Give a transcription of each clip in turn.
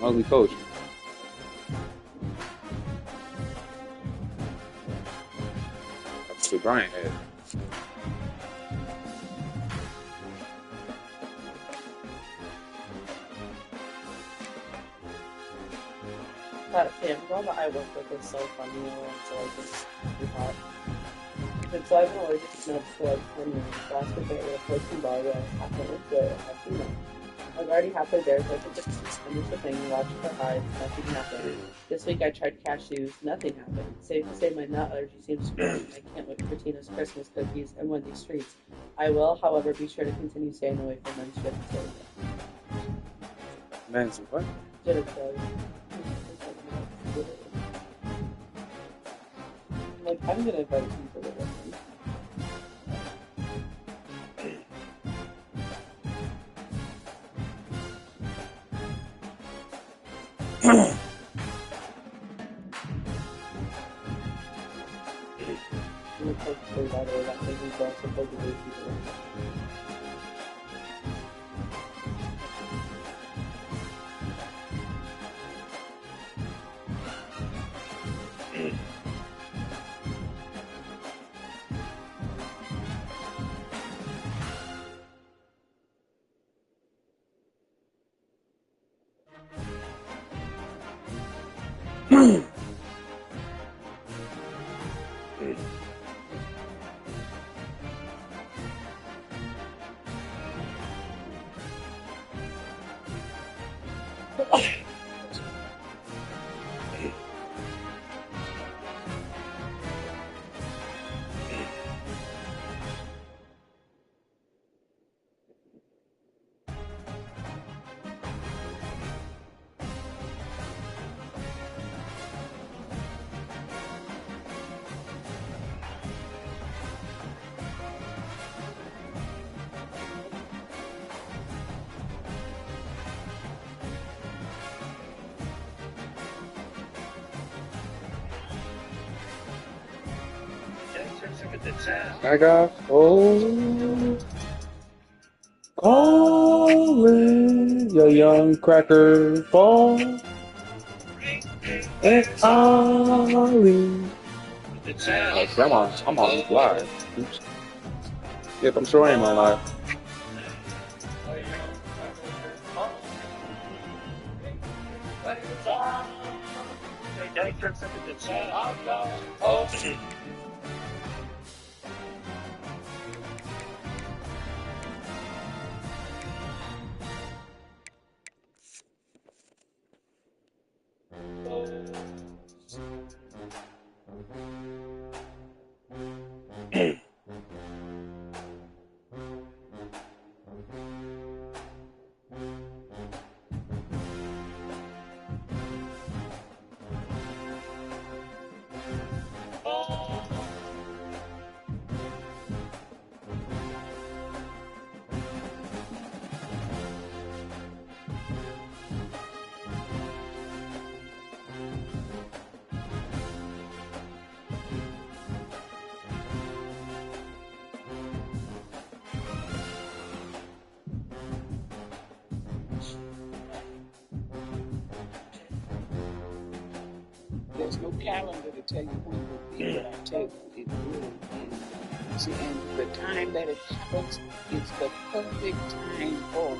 ugly coach. That's what Bryant had. That girl that I work with is so funny, so like it's really hot. And so I've been allergic to nuts for like 10 years. Last week I ate a protein bar that I was halfway into it. I was already halfway there, so I took it to finish the thing and watched her eyes. Nothing happened. This week I tried cashews. Nothing happened. Safe to say my nut allergy seems strong, and I can't wait for Tina's Christmas cookies and Wendy's treats. I will, however, be sure to continue staying away from men's gym. Men's what? Gym. Like, I'm gonna invite you for the wedding. That made me also play the way people. I got calling your young cracker ball and Ollie. I'm on live. Oops. Yep, I'm sure I am on live. There's no calendar to tell you when it will be, but I tell you it will be. See, and the time that it happens is the perfect time for it.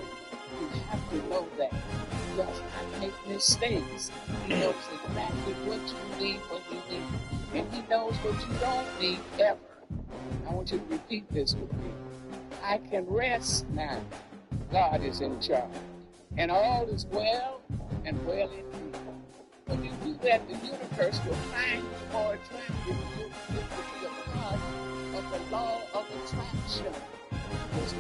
You have to know that. He does not make mistakes. He knows exactly what you need when you need it. And he knows what you don't need ever. I want you to repeat this with me. I can rest now. God is in charge. And all is well and well indeed. When you do that, the universe will find you more attractive. It will be a part of the law of attraction. There's no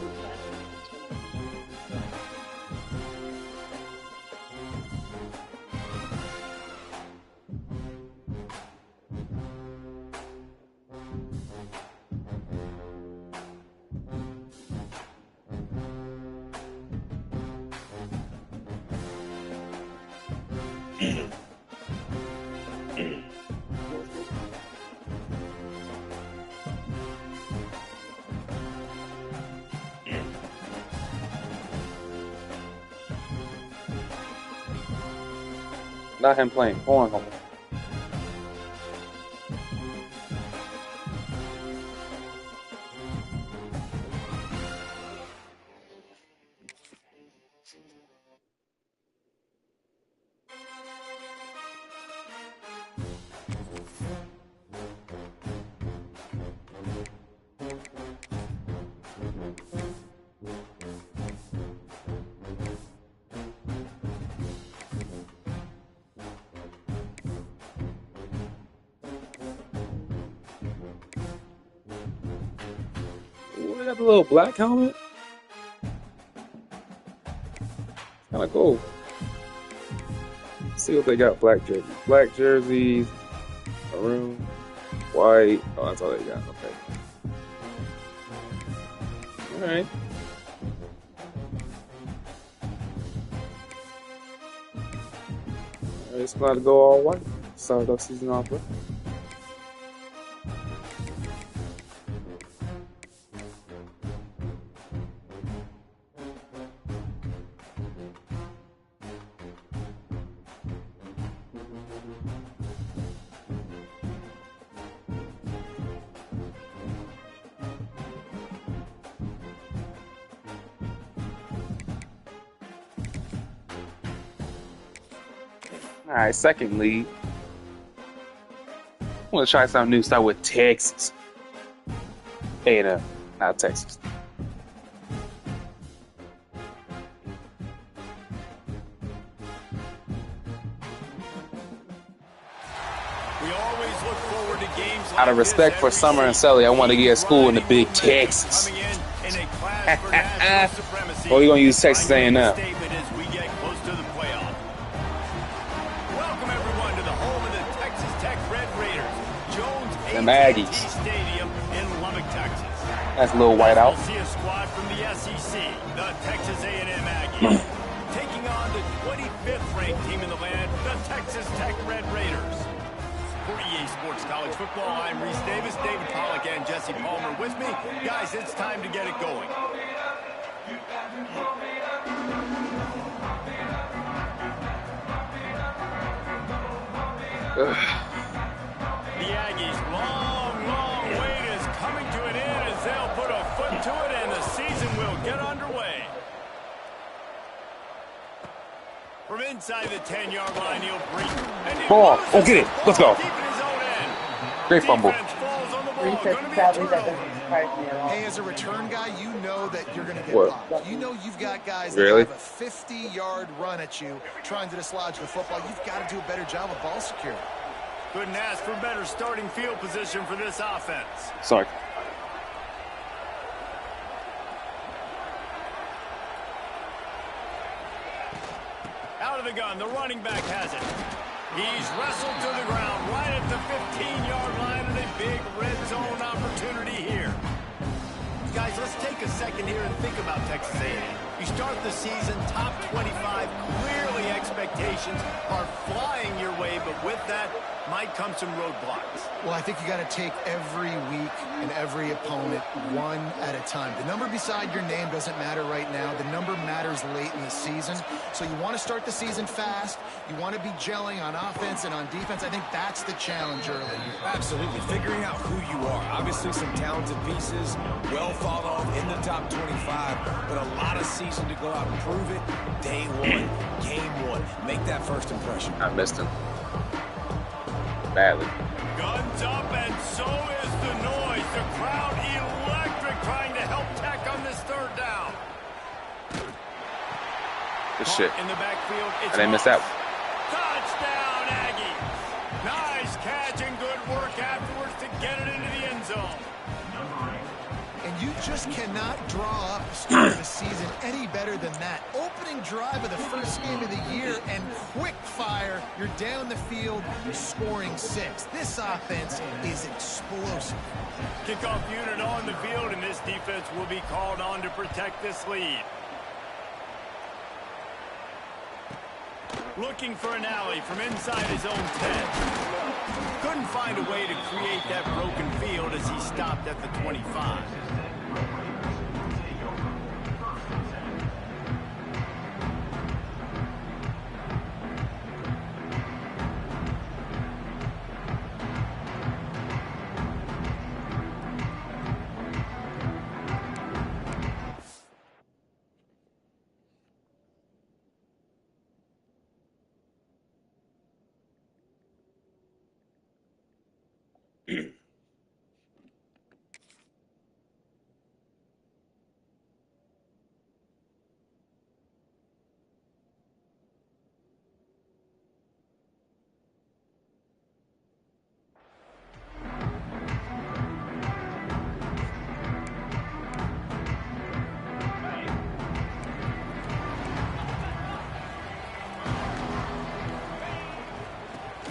Not him playing cornhole. Ooh, they got the little black helmet. Kind of cool. Let's see what they got. Black jerseys. Black jerseys. Maroon. White. Oh, that's all they got. Okay. All right. It's about to go all white. Start off season off with. All right, second lead. I want to try something new. Start with Texas. A&M, not Texas. We always look forward to games Out of respect for Summer and Sully, I want to get a school in the Big Texas. Well, we're gonna use Texas A&M. Them Aggies. Stadium in Lubbock, Texas. That's a little white out. We'll see a squad from the SEC, the Texas A&M Aggies, taking on the 25th ranked team in the land, the Texas Tech Red Raiders. For EA Sports College Football, I'm Reese Davis, David Pollack, and Jesse Palmer with me. Guys, it's time to get it going. The Aggies' long wait is coming to an end as they'll put a foot to it and the season will get underway. From inside the 10-yard line, he'll bring Ball. Oh, get it. Let's go. Great fumble. Sadly, that doesn't surprise me at all. Hey, as a return guy, you know that you're going to get What? blocked. You know you've got guys Really? that have a 50-yard run at you trying to dislodge the football. You've got to do a better job of ball security. Couldn't ask for better starting field position for this offense. Sorry. Out of the gun, the running back has it. He's wrestled to the ground right at the 15-yard line and a big red zone opportunity here. Guys, let's take a second here and think about Texas A&M. You start the season top 25. Clearly expectations are flying your way, but with that might come some roadblocks. Well, I think you got to take every week and every opponent one at a time. The number beside your name doesn't matter right now. The number matters late in the season. So you want to start the season fast. You want to be gelling on offense and on defense. I think that's the challenge early. Absolutely. Figuring out who you are. Obviously some talented pieces, well thought of in the top 25, but a lot of season to go out and prove it. Day one, game one. Make that first impression. I missed him. Badly. Guns up, and so is the noise. The crowd electric, trying to help Tech on this third down. Good shit. In the backfield, it's I didn't miss that one. touchdown, Aggies. Nice catch and good work afterwards to get it into the end zone. And you just cannot draw up a start of the season any better than that. Opening drive of the first game of the year and quick fire. You're down the field, you're scoring 6. This offense is explosive. Kickoff unit on the field, and this defense will be called on to protect this lead. Looking for an alley from inside his own 10. Couldn't find a way to create that broken field as he stopped at the 25.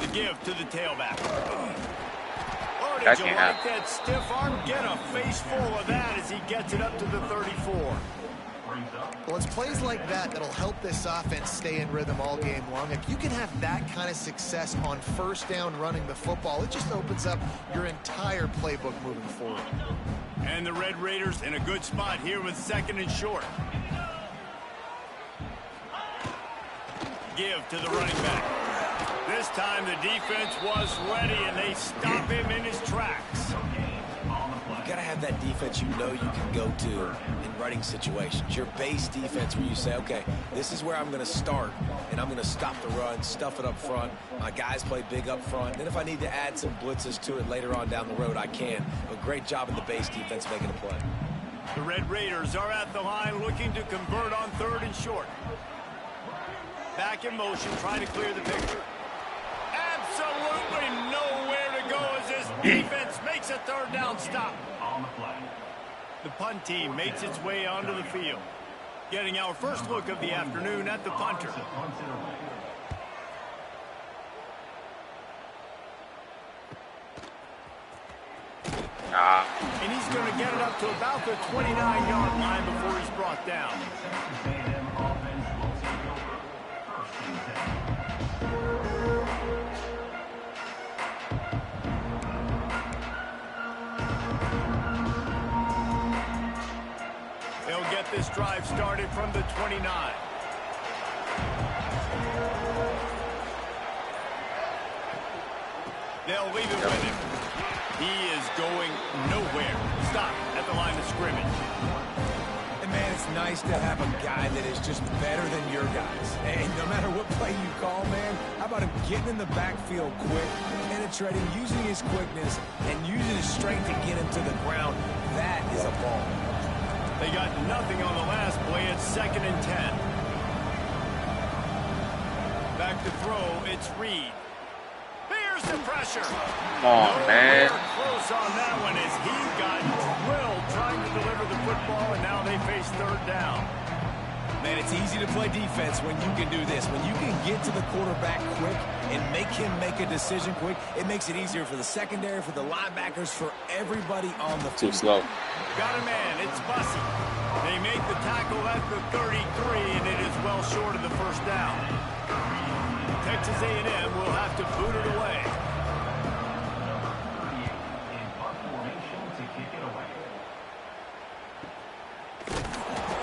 The give to the tailback. Oh, That did you can't like happen. that stiff arm? Get a face full of that as he gets it up to the 34. Well, it's plays like that that'll help this offense stay in rhythm all game long. If you can have that kind of success on first down running the football, it just opens up your entire playbook moving forward. And the Red Raiders in a good spot here with 2nd and short. Give to the running back. This time the defense was ready and they stop him in his tracks. You got to have that defense you know you can go to in running situations. Your base defense where you say, okay, this is where I'm going to start, and I'm going to stop the run, stuff it up front. My guys play big up front. Then if I need to add some blitzes to it later on down the road, I can. But great job in the base defense making a play. The Red Raiders are at the line looking to convert on 3rd and short. Back in motion, trying to clear the picture. Absolutely nowhere to go as this defense makes a 3rd down stop. The punt team makes its way onto the field. Getting our first look of the afternoon at the punter. And he's going to get it up to about the 29-yard line before he's brought down. They'll get this drive started from the 29. They'll leave it with him. He is going nowhere. Stop at the line of scrimmage. And man, it's nice to have a guy that is just better than your guys. And no matter what play you call, man, how about him getting in the backfield quick, penetrating, using his quickness, and using his strength to get him to the ground? That is a ball. They got nothing on the last play. It's 2nd and 10. Back to throw. It's Reed. Here's the pressure. Oh, man. Close on that one as he got drilled trying to deliver the football, and now they face 3rd down. Man, it's easy to play defense when you can do this. When you can get to the quarterback quick and make him make a decision quick, it makes it easier for the secondary, for the linebackers, for everybody on the Too field. slow. Got a man. It's Bussey. They make the tackle at the 33, and it is well short of the 1st down. Texas A&M will have to boot it away.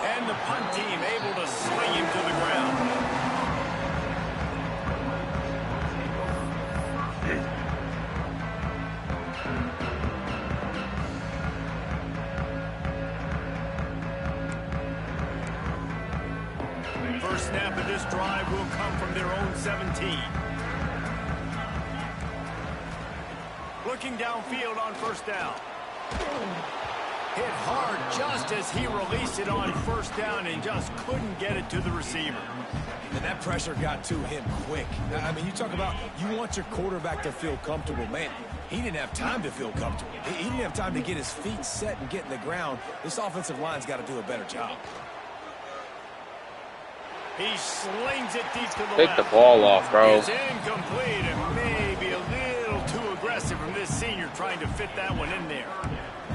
And the punt team able to sling him to the ground. First snap of this drive will come from their own 17. Looking downfield on 1st down. Hit hard just as he released it on 1st down and just couldn't get it to the receiver. And that pressure got to him quick. I mean, you talk about you want your quarterback to feel comfortable. Man, he didn't have time to feel comfortable. He didn't have time to get his feet set and get in the ground. This offensive line's got to do a better job. He slings it deep to the Take left. the ball off, bro. It's incomplete and maybe a little too aggressive from this senior trying to fit that one in there.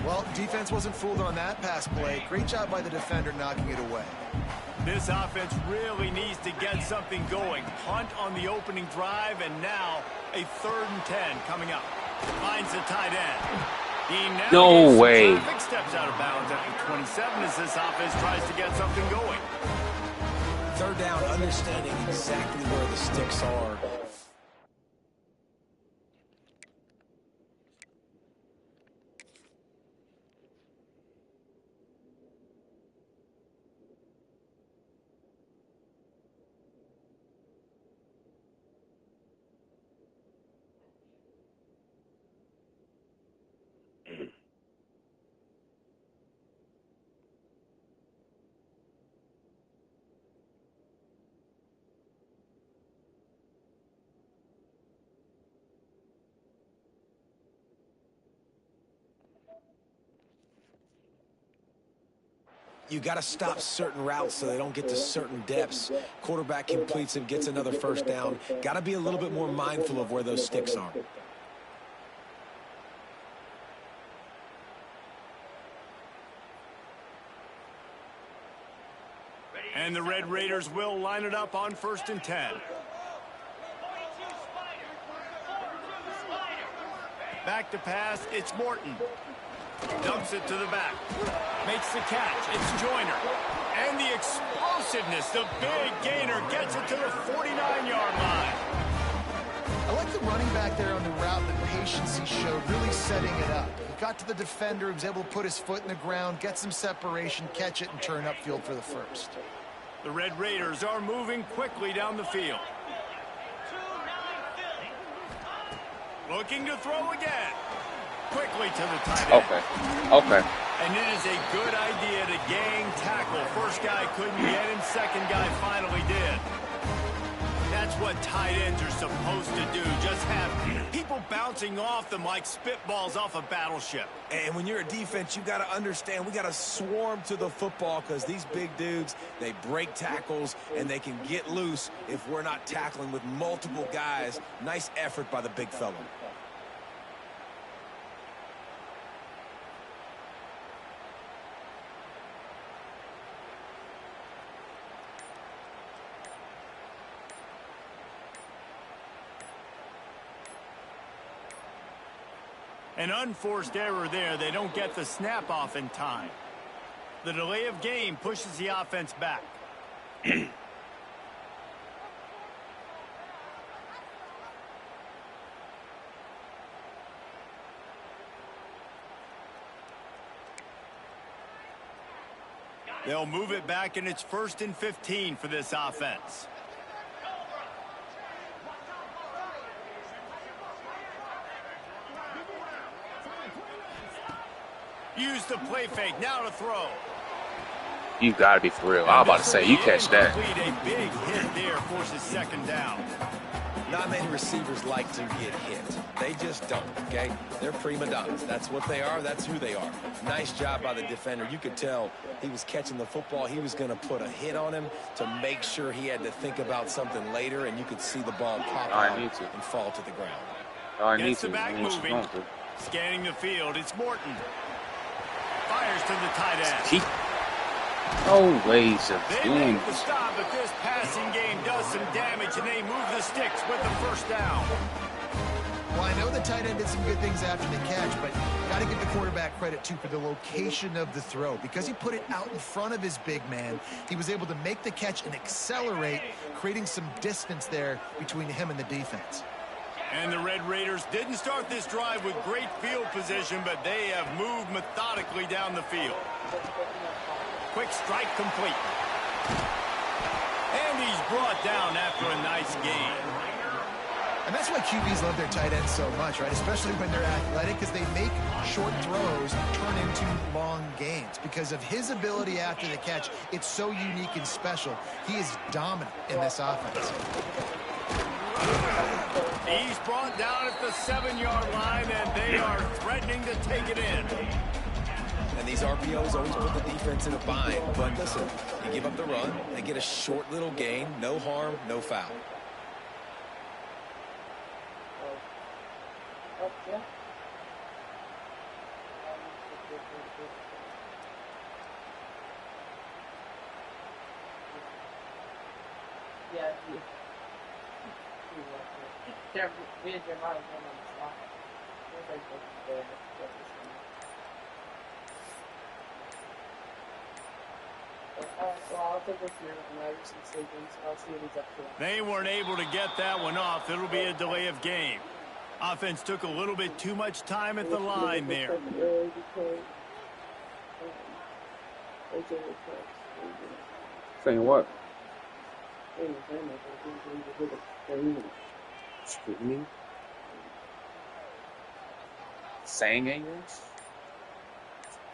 Well, defense wasn't fooled on that pass play. Great job by the defender knocking it away. This offense really needs to get something going. Punt on the opening drive, and now a 3rd and 10 coming up. Finds the tight end. He No navigates way. traffic, steps out of bounds at the 27 as this offense tries to get something going. 3rd down, understanding exactly where the sticks are. You got to stop certain routes so they don't get to certain depths. Quarterback completes and gets another first down. Got to be a little bit more mindful of where those sticks are. And the Red Raiders will line it up on 1st and 10. Back to pass, it's Morton. Dumps it to the back. Makes the catch, it's Joyner. And the explosiveness, the big gainer gets it to the 49-yard line. I like the running back there on the route, the patience he showed, really setting it up. He got to the defender, he was able to put his foot in the ground, get some separation, catch it, and turn upfield for the first. The Red Raiders are moving quickly down the field. Looking to throw again. Quickly to the tight end. Okay. And it is a good idea to gang tackle. First guy couldn't get him, second guy finally did. That's what tight ends are supposed to do. Just have people bouncing off them like spitballs off a battleship. And when you're a defense, you got to understand, we got to swarm to the football because these big dudes, they break tackles and they can get loose if we're not tackling with multiple guys. Nice effort by the big fella. An unforced error there. They don't get the snap off in time. The delay of game pushes the offense back. They'll move it back, and it's 1st and 15 for this offense. Use the play fake, now to throw. You got to be for real. I was about to say, you catch that. A big hit there forces 2nd down. Not many receivers like to get hit. They just don't, okay? They're prima donnas. That's what they are. That's who they are. Nice job by the defender. You could tell he was catching the football. He was going to put a hit on him to make sure he had to think about something later, and you could see the ball pop out and fall to the ground. I need Gets to. the back moving. Scanning the field. It's Morton. Fires to the tight end. Keep ways of They doing make the stop, but this passing game does some damage, and they move the sticks with the 1st down. Well, I know the tight end did some good things after the catch, but got to give the quarterback credit, too, for the location of the throw. Because he put it out in front of his big man, he was able to make the catch and accelerate, creating some distance there between him and the defense. And the Red Raiders didn't start this drive with great field position, but they have moved methodically down the field. Quick strike complete. And he's brought down after a nice gain. And that's why QBs love their tight ends so much, right? Especially when they're athletic, because they make short throws turn into long gains. Because of his ability after the catch, it's so unique and special. He is dominant in this offense. He's brought down at the 7-yard line, and they are threatening to take it in. And these RPOs always put the defense in a bind. But listen, you give up the run, they get a short little gain, no harm, no foul. They weren't able to get that one off. It'll be a delay of game. Offense took a little bit too much time at the line there. Saying what? Scrutiny? Saying English?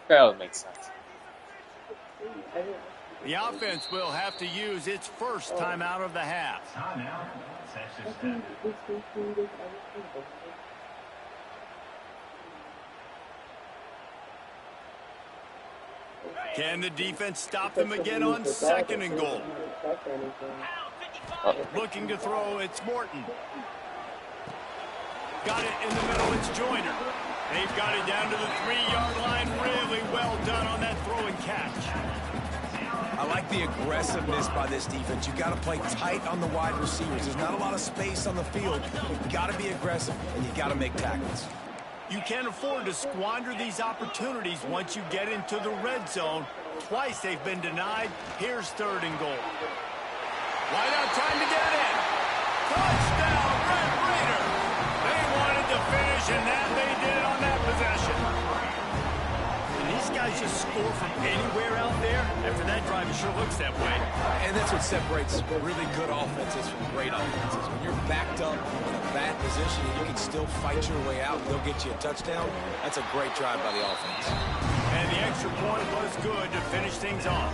That would make sense. The offense will have to use its first timeout of the half. Can the defense stop them again on 2nd and goal? Looking to throw, it's Morton. Got it in the middle, it's Joyner. They've got it down to the 3-yard line. Really well done on that throw and catch. I like the aggressiveness by this defense. You got to play tight on the wide receivers. There's not a lot of space on the field. You got to be aggressive, and you got to make tackles. You can't afford to squander these opportunities once you get into the red zone. Twice they've been denied. Here's 3rd and goal. Wide out, trying to get it in. Touchdown, Red Raider. They wanted to finish, and that they did on that possession. And these guys just score from anywhere out there. After that drive, it sure looks that way. And that's what separates really good offenses from great offenses. When you're backed up in a bad position and you can still fight your way out and they'll get you a touchdown, that's a great drive by the offense. And the extra point was good to finish things off.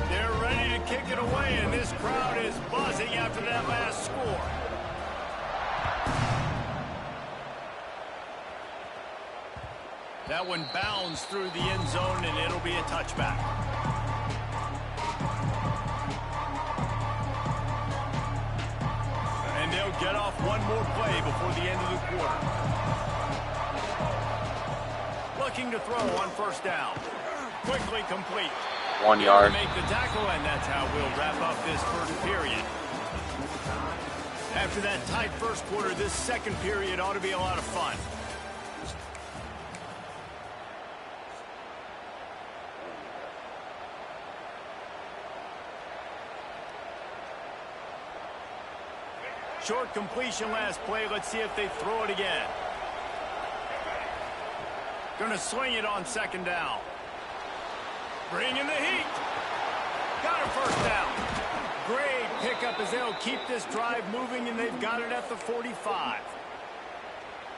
They're ready to kick it away, and this crowd is buzzing after that last score. That one bounds through the end zone, and it'll be a touchback. And they'll get off one more play before the end of the quarter. Looking to throw on 1st down. Quickly complete. 1 yard. Make the tackle, and that's how we'll wrap up this 1st period. After that tight 1st quarter, this 2nd period ought to be a lot of fun. Short completion last play. Let's see if they throw it again. Gonna swing it on 2nd down. Bringing the heat. Got a 1st down. Great pickup as they'll keep this drive moving, and they've got it at the 45.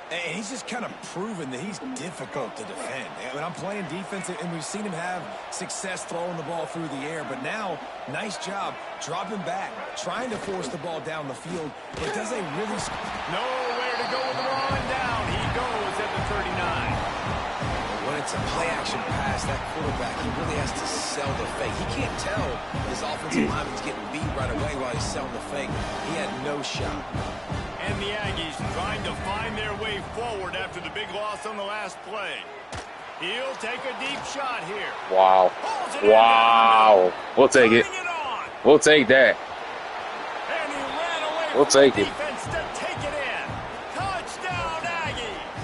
And he's just kind of proven that he's difficult to defend. When I'm playing defense, and we've seen him have success throwing the ball through the air, but now, nice job dropping back, trying to force the ball down the field, but does a really... Nowhere to go with the ball and down. He goes at the 39. When it's a play-action pass, that quarterback, he really has to sell the fake. He can't tell his offensive lineman's getting beat right away while he's selling the fake. He had no shot. And the Aggies trying to find their way forward after the big loss on the last play. He'll take a deep shot here. Wow. Wow. We'll take it. We'll take that. And he ran away we'll from take the it. defense to take it in. Touchdown, Aggies.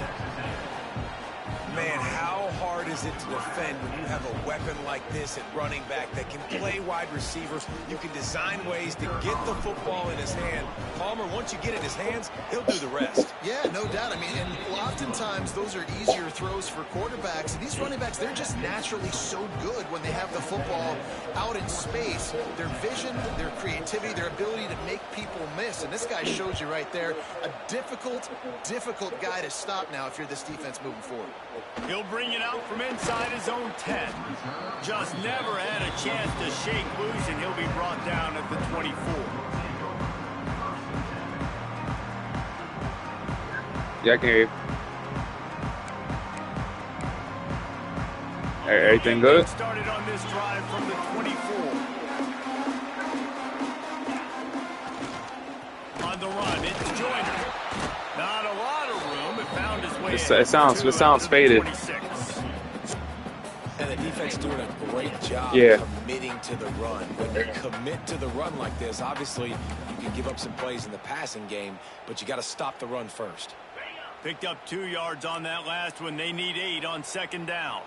Man, how hard is it to defend when you have a weapon like this at running back that can play wide receivers? You can design ways to get the football in his hand. Palmer, once you get it in his hands, he'll do the rest. Yeah, no doubt. I mean, and oftentimes those are easier throws for quarterbacks. And these running backs, they're just naturally so good when they have the football out in space. Their vision, their creativity, their ability to make people miss. And this guy shows you right there, a difficult guy to stop now if you're this defense moving forward. He'll bring it out from inside his own 10. Just never had a chance to shake loose, and he'll be brought down at the 24. Yeah, I can hear you. Everything good? Started on this drive from the 24. On the run, it's Joyner. Not a lot of room. It found his way. It sounds faded. 26. And the defense doing a great job committing to the run. When you commit to the run like this, obviously you can give up some plays in the passing game, but you got to stop the run first. Picked up 2 yards on that last one. They need 8 on 2nd down.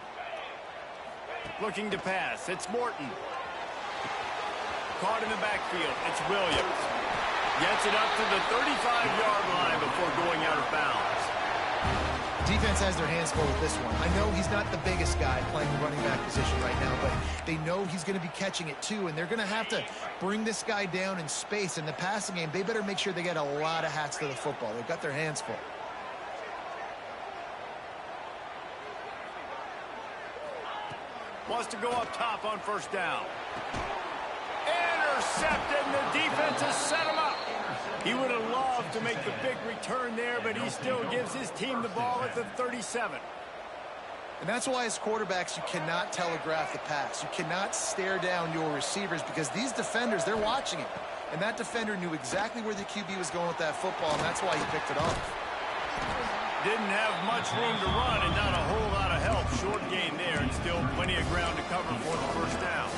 Looking to pass. It's Morton. Caught in the backfield. It's Williams. Gets it up to the 35-yard line before going out of bounds. Defense has their hands full with this one. I know he's not the biggest guy playing the running back position right now, but they know he's going to be catching it too, and they're going to have to bring this guy down in space. In the passing game, they better make sure they get a lot of hats to the football. They've got their hands full. Wants to go up top on 1st down. Intercepted, and the defense has set him up. He would have loved to make the big return there, but he still gives his team the ball at the 37. And that's why as quarterbacks, you cannot telegraph the pass. You cannot stare down your receivers because these defenders, they're watching it. And that defender knew exactly where the QB was going with that football, and that's why he picked it off. Didn't have much room to run and not a whole lot of help. Short gain there and still plenty of ground to cover for the first down.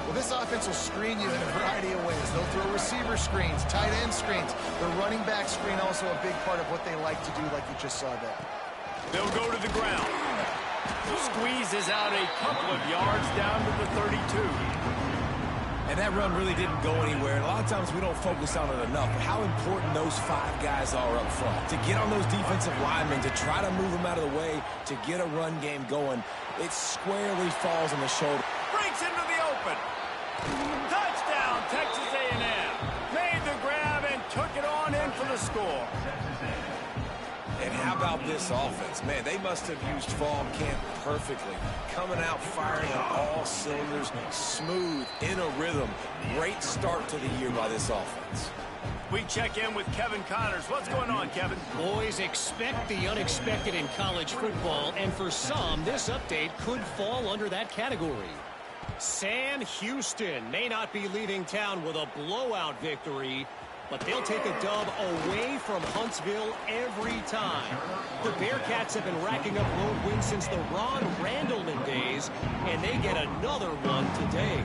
Well, this offense will screen you in a variety of ways. They'll throw receiver screens, tight end screens. The running back screen also a big part of what they like to do, like you just saw there. They'll go to the ground. Squeezes out a couple of yards down to the 32. And that run really didn't go anywhere. And a lot of times we don't focus on it enough. But how important those 5 guys are up front. To get on those defensive linemen, to try to move them out of the way, to get a run game going, it squarely falls on the shoulder. Breaks into the open. Touchdown, Texas A&M. Made the grab and took it on in for the score. And how about this offense? Man, they must have used fall camp perfectly. Coming out firing on all cylinders, smooth, in a rhythm. Great start to the year by this offense. We check in with Kevin Connors. What's going on, Kevin? Boys, expect the unexpected in college football, and for some, this update could fall under that category. Sam Houston may not be leaving town with a blowout victory, but they'll take a dub away from Huntsville every time. The Bearcats have been racking up road wins since the Ron Randleman days, and they get another one today.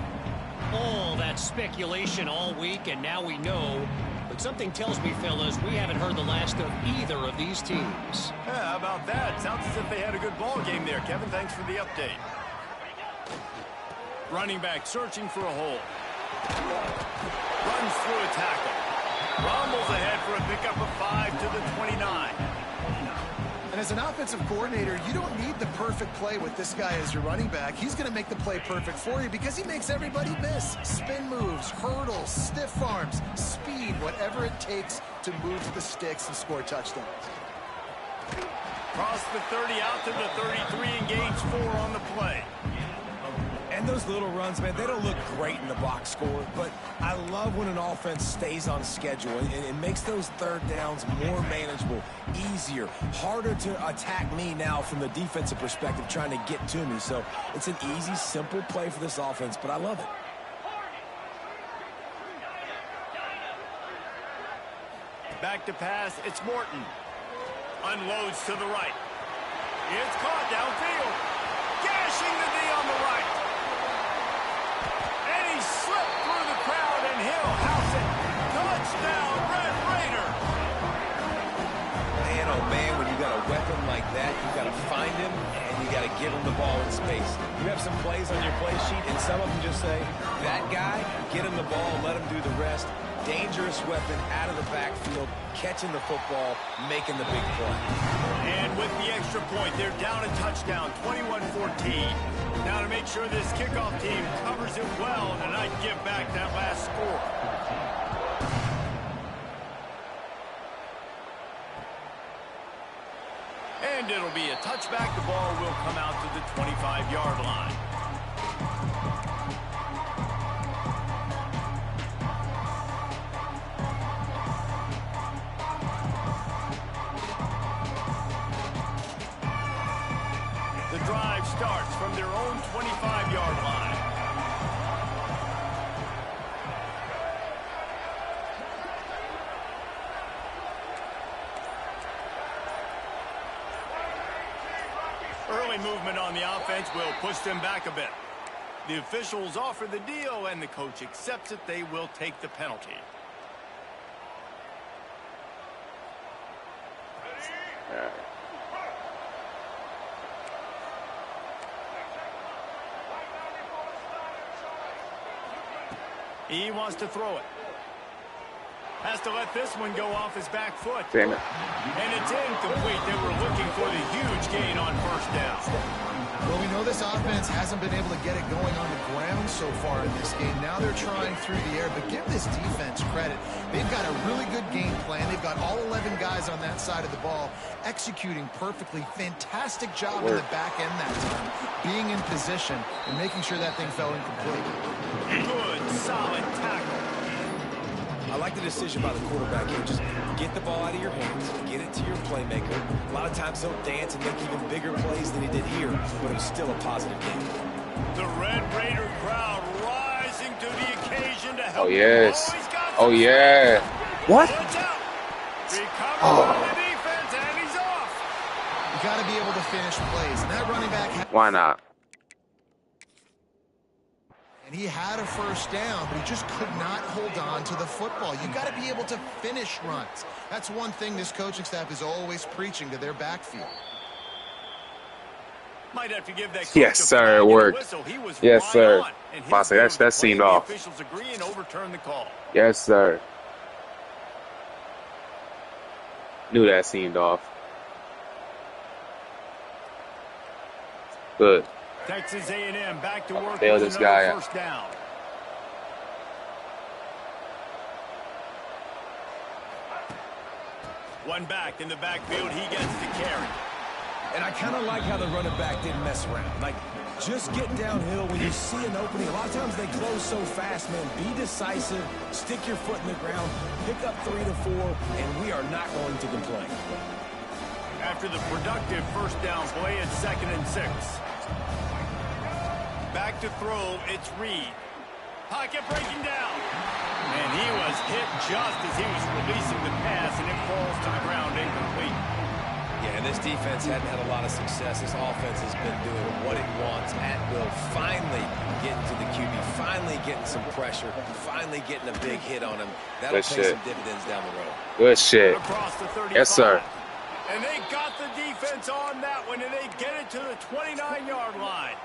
All that speculation all week, and now we know. But something tells me, fellas, we haven't heard the last of either of these teams. Yeah, how about that? Sounds as if they had a good ball game there, Kevin. Thanks for the update. Running back searching for a hole. Runs through a tackle. Rumbles ahead for a pickup of 5 to the 29. And as an offensive coordinator, you don't need the perfect play with this guy as your running back. He's going to make the play perfect for you because he makes everybody miss. Spin moves, hurdles, stiff arms, speed, whatever it takes to move the sticks and score touchdowns. Cross the 30 out to the 33 and gains 4 on the play. And those little runs, man, they don't look great in the box score, but I love when an offense stays on schedule and it makes those third downs more manageable, easier, harder to attack me now from the defensive perspective trying to get to me. So it's an easy, simple play for this offense, but I love it. Back to pass, it's Morton. Unloads to the right. It's caught downfield. Gashing the D on the right. And he slipped through the crowd and he'll house it. Touchdown, Red Raider. Man, oh man, when you got a weapon like that, you got to find him and you got to give him the ball in space. You have some plays on your play sheet and some of them just say, that guy, get him the ball, let him do the rest. Dangerous weapon out of the backfield, catching the football, making the big play. And with the extra point, they're down a touchdown, 21-14. Now to make sure this kickoff team covers it well and not give back that last score. And it'll be a touchback. The ball will come out to the 25-yard line. The drive starts from their own 25-yard line. Early movement on the offense will push them back a bit. The officials offer the deal, and the coach accepts it. They will take the penalty. He wants to throw it. Has to let this one go off his back foot. Damn it. And it's incomplete. They were looking for the huge gain on first down. Well, we know this offense hasn't been able to get it going on the ground so far in this game. Now they're trying through the air, but give this defense credit. They've got a really good game plan. They've got all 11 guys on that side of the ball executing perfectly. Fantastic job in the back end that time, being in position and making sure that thing fell incomplete. Good, solid tackle. I like the decision by the quarterback here. Just get the ball out of your hands, get it to your playmaker. A lot of times he'll dance and make even bigger plays than he did here, but it was still a positive game. The Red Raider crowd rising to the occasion to help. Oh, yes. Oh, yeah. What? Oh. The defense, and he's off. You got to be able to finish plays. And that running back... Why not? And he had a first down, but he just could not hold on to the football. You got to be able to finish runs. That's one thing this coaching staff is always preaching to their backfield. Might have to give that yes, sir, it worked. Yes, sir. Bossy, that seemed off. Officials agree and overturn the call. Yes, sir. Knew that seemed off. Good. Texas A&M back to work Bail with this another guy first down. One back in the backfield, he gets the carry. And I kind of like how the running back didn't mess around. Like, just get downhill when you see an opening. A lot of times they close so fast, man. Be decisive, stick your foot in the ground, pick up 3 to 4, and we are not going to complain. After the productive first down play, it's 2nd and 6. Back to throw, it's Reed. Pocket breaking down. And he was hit just as he was releasing the pass, and it falls to the ground incomplete. Yeah, and this defense hadn't had a lot of success. This offense has been doing what it wants at will. Finally getting to the QB, finally getting some pressure, finally getting a big hit on him. That'll pay some dividends down the road. Good shit. Across the 35. Yes, sir. And they got the defense on that one, and they get it to the 29-yard line.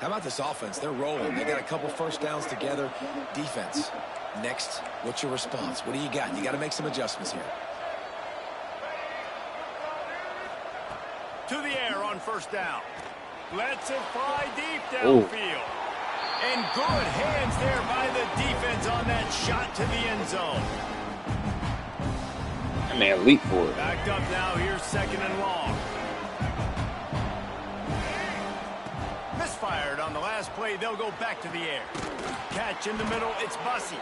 How about this offense? They're rolling. They got a couple first downs together. Defense, next, what's your response? What do you got? You got to make some adjustments here. To the air on first down. Lets it fly deep downfield. And good hands there by the defense on that shot to the end zone. That man leaped for it. Backed up now, here's 2nd and long. Misfired on the last play, they'll go back to the air. Catch in the middle, it's Bussey.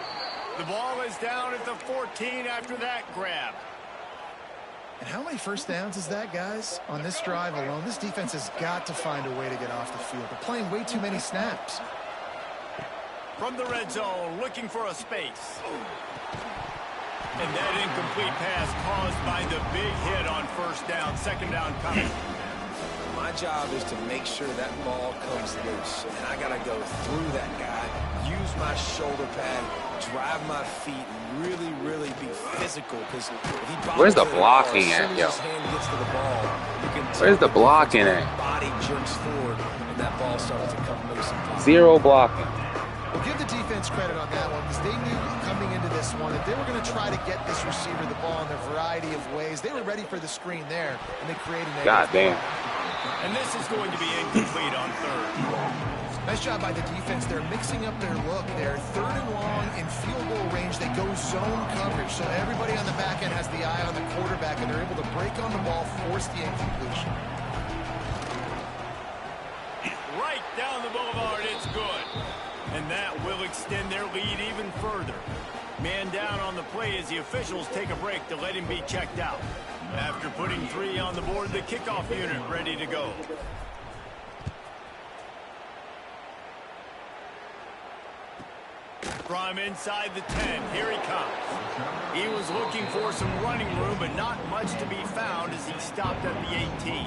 The ball is down at the 14 after that grab. And how many first downs is that, guys? On this drive alone, this defense has got to find a way to get off the field. They're playing way too many snaps. From the red zone, looking for a space. And that incomplete pass caused by the big hit on first down. 2nd down coming. My job is to make sure that ball comes loose. And I got to go through that guy, use my shoulder pad, drive my feet, and really, really be physical. Because where's the blocking at, yo? Where's the blocking at? Body jerks forward, and that ball started to come loose. Zero blocking. Well, give the defense credit on that one, because they knew coming into this one that they were going to try to get this receiver the ball in a variety of ways. They were ready for the screen there, and they created a... God damn. And this is going to be incomplete on 3rd. Nice job by the defense. They're mixing up their look. They're 3rd and long in field goal range. They go zone coverage, so everybody on the back end has the eye on the quarterback, and they're able to break on the ball, force the incompletion. Right down the boulevard, it's good. And that will extend their lead even further. Man down on the play as the officials take a break to let him be checked out. After putting 3 on the board, the kickoff unit ready to go. From inside the 10, here he comes. He was looking for some running room, but not much to be found as he stopped at the 18.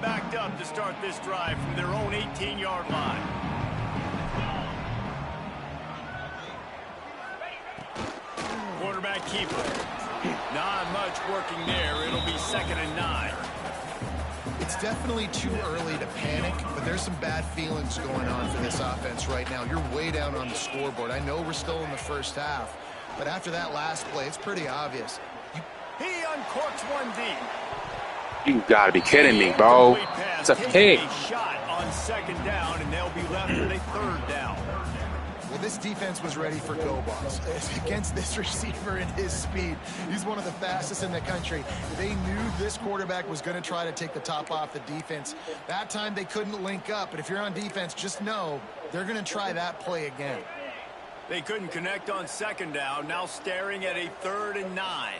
Backed up to start this drive from their own 18-yard line. Quarterback keeper. Not much working there. It'll be 2nd and 9. It's definitely too early to panic, but there's some bad feelings going on for this offense right now. You're way down on the scoreboard. I know we're still in the first half, but after that last play, it's pretty obvious. He uncorks one deep. You gotta be kidding me, bro. It's a pick. Shot on 2nd down, and they'll be left with a 3rd down. Well, this defense was ready for go balls. Against this receiver and his speed, he's one of the fastest in the country. They knew this quarterback was going to try to take the top off the defense. That time they couldn't link up, but if you're on defense, just know they're going to try that play again. They couldn't connect on second down, now staring at a 3rd and 9.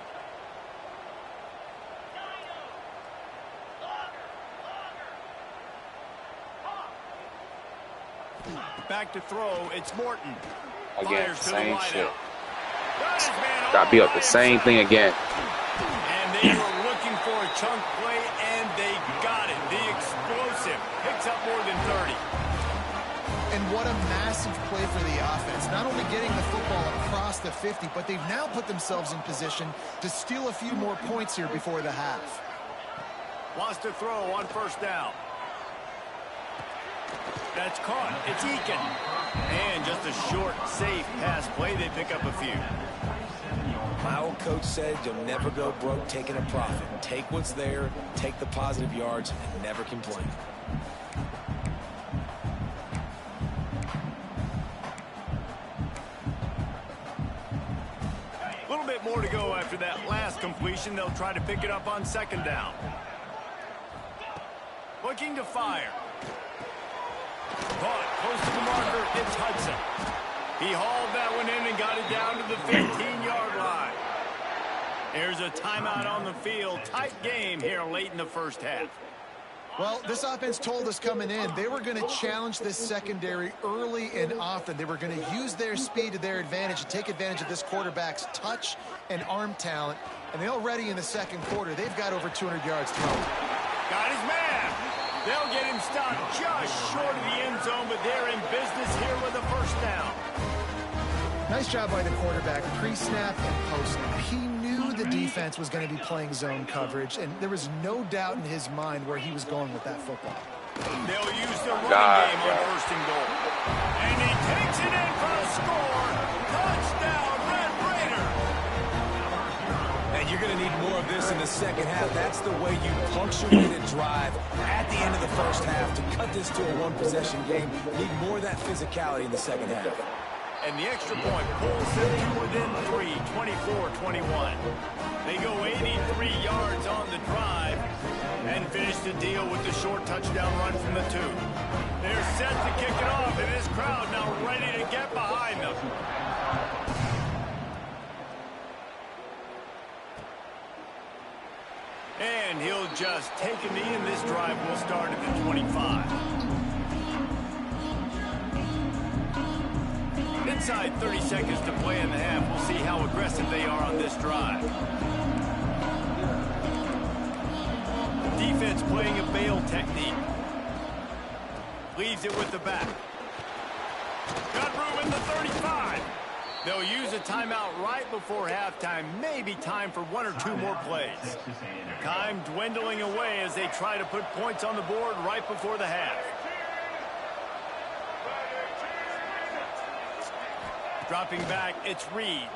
Back to throw, it's Morton. Again, Fires to same the shit. Got his man Got beat up the same thing again. And they were looking for a chunk play, and they got it. The explosive picks up more than 30. And what a massive play for the offense. Not only getting the football across the 50, but they've now put themselves in position to steal a few more points here before the half. Wants to throw on 1st down. That's caught. It's Eakin. And just a short, safe pass play. They pick up a few. My old coach said you'll never go broke taking a profit. Take what's there, take the positive yards, and never complain. A little bit more to go after that last completion. They'll try to pick it up on 2nd down. Looking to fire. Caught close to the marker. It's Hudson. He hauled that one in and got it down to the 15-yard line. There's a timeout on the field. Tight game here late in the 1st half. Well, this offense told us coming in they were going to challenge this secondary early and often. They were going to use their speed to their advantage and take advantage of this quarterback's touch and arm talent. And they already in the 2nd quarter, they've got over 200 yards thrown. Got his man. They'll get him stopped just short of the end zone, but they're in business here with a 1st down. Nice job by the quarterback, pre-snap and post-snap. He knew the defense was going to be playing zone coverage, and there was no doubt in his mind where he was going with that football. They'll use the running game on 1st and goal. And he takes it in for a score. Touchdown, Red Raider. And you're going to need more of this in the 2nd half. That's the way you punctuate a drive at the end of the 1st half. To cut this to a one-possession game, you need more of that physicality in the 2nd half. And the extra point pulls them to within 3, 24-21. They go 83 yards on the drive and finish the deal with the short touchdown run from the 2. They're set to kick it off, and this crowd now ready to get behind them. And he'll just take a knee, and this drive will start at the 25. Inside 30 seconds to play in the half. We'll see how aggressive they are on this drive. Defense playing a bail technique. Leaves it with the back. Got room in the 35. They'll use a timeout right before halftime. Maybe time for 1 or 2 more plays. Time dwindling away as they try to put points on the board right before the half. Dropping back, it's Reed.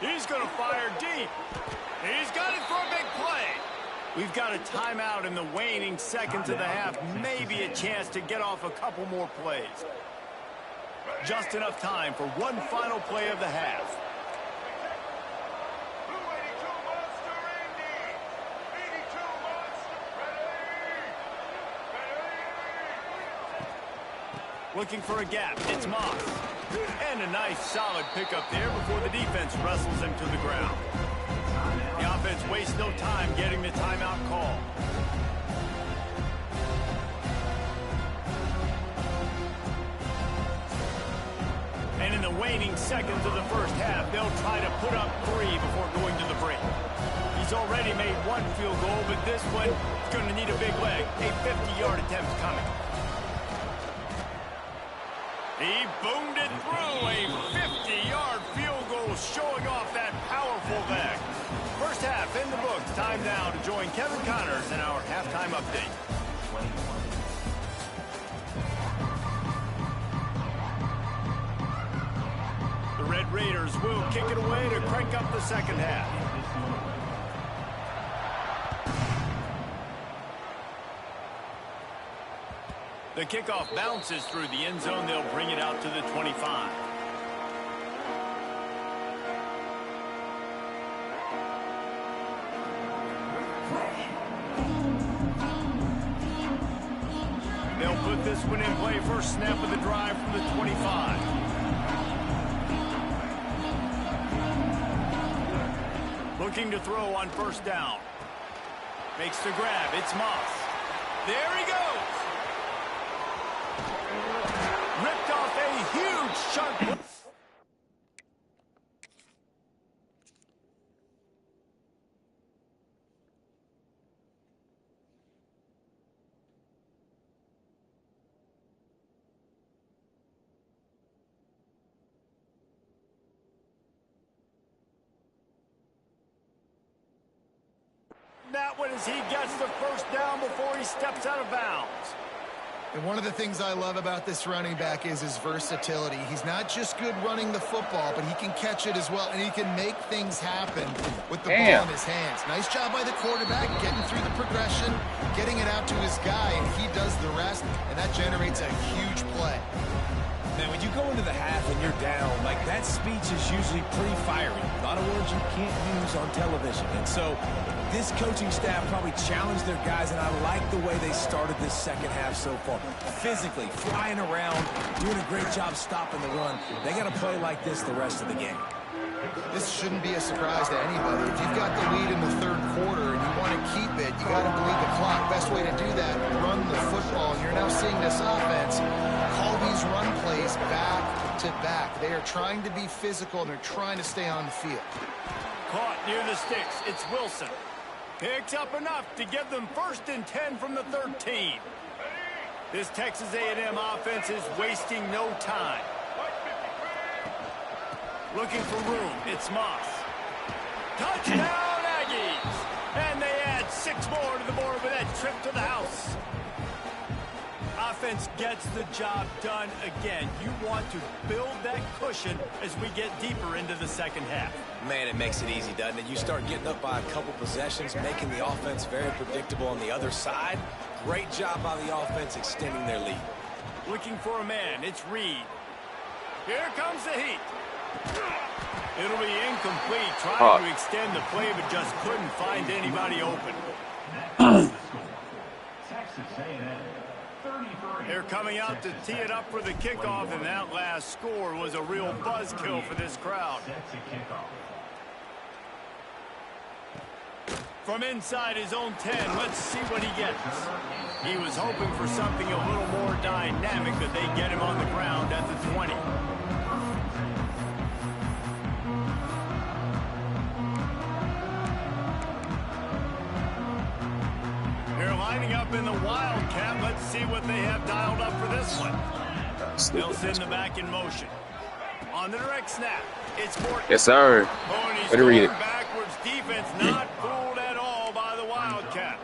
He's going to fire deep. He's got it for a big play. We've got a timeout in the waning seconds of the half. Maybe a chance to get off a couple more plays. Just enough time for one final play of the half. Looking for a gap. It's Moss. And a nice solid pickup there before the defense wrestles him to the ground. The offense wastes no time getting the timeout call. And in the waning seconds of the 1st half, they'll try to put up 3 before going to the break. He's already made 1 field goal, but this one is going to need a big leg. A 50-yard attempt coming. He boomed it through. A 50-yard field goal showing off that powerful leg. 1st half in the books. Time now to join Kevin Connors in our halftime update. The Red Raiders will kick it away to crank up the 2nd half. The kickoff bounces through the end zone. They'll bring it out to the 25. They'll put this one in play. First snap of the drive from the 25. Looking to throw on first down. Makes the grab. It's Moss. There he goes. Ripped off a huge chunk. That one as he gets the first down before he steps out of bounds. And one of the things I love about this running back is his versatility. He's not just good running the football, but he can catch it as well, and he can make things happen with the ball in his hands. Nice job by the quarterback, getting through the progression, getting it out to his guy, and he does the rest, and that generates a huge play. Man, when you go into the half and you're down, like that speech is usually pretty fiery. A lot of words you can't use on television. And so this coaching staff probably challenged their guys, and I like the way they started this second half so far. Physically, flying around, doing a great job stopping the run. They got to play like this the rest of the game. This shouldn't be a surprise to anybody. If you've got the lead in the third quarter and you want to keep it, you got to bleed the clock. Best way to do that, run the football. And you're now seeing this offense call these run plays back to back. They are trying to be physical, and they're trying to stay on the field. Caught near the sticks. It's Wilson. Picks up enough to give them 1st and 10 from the 13. This Texas A&M offense is wasting no time. Looking for room. It's Moss. Touchdown, Aggies! And they add 6 more to the board with that trip to the house. Offense gets the job done again. You want to build that cushion as we get deeper into the second half. Man, it makes it easy, doesn't it? You start getting up by a couple possessions, making the offense very predictable on the other side. Great job by the offense extending their lead. Looking for a man. It's Reed. Here comes the heat. It'll be incomplete. Trying to extend the play, but just couldn't find anybody open. They're coming out to tee it up for the kickoff, and that last score was a real buzzkill for this crowd. From inside his own 10, let's see what he gets. He was hoping for something a little more dynamic, but they get him on the ground at the 20. They're lining up in the Wildcat. Let's see what they have dialed up for this one. They'll send the back in motion. On the direct snap, it's Morton. Yes, sir. Better read it. Backwards defense, not fooled at all by the Wildcat.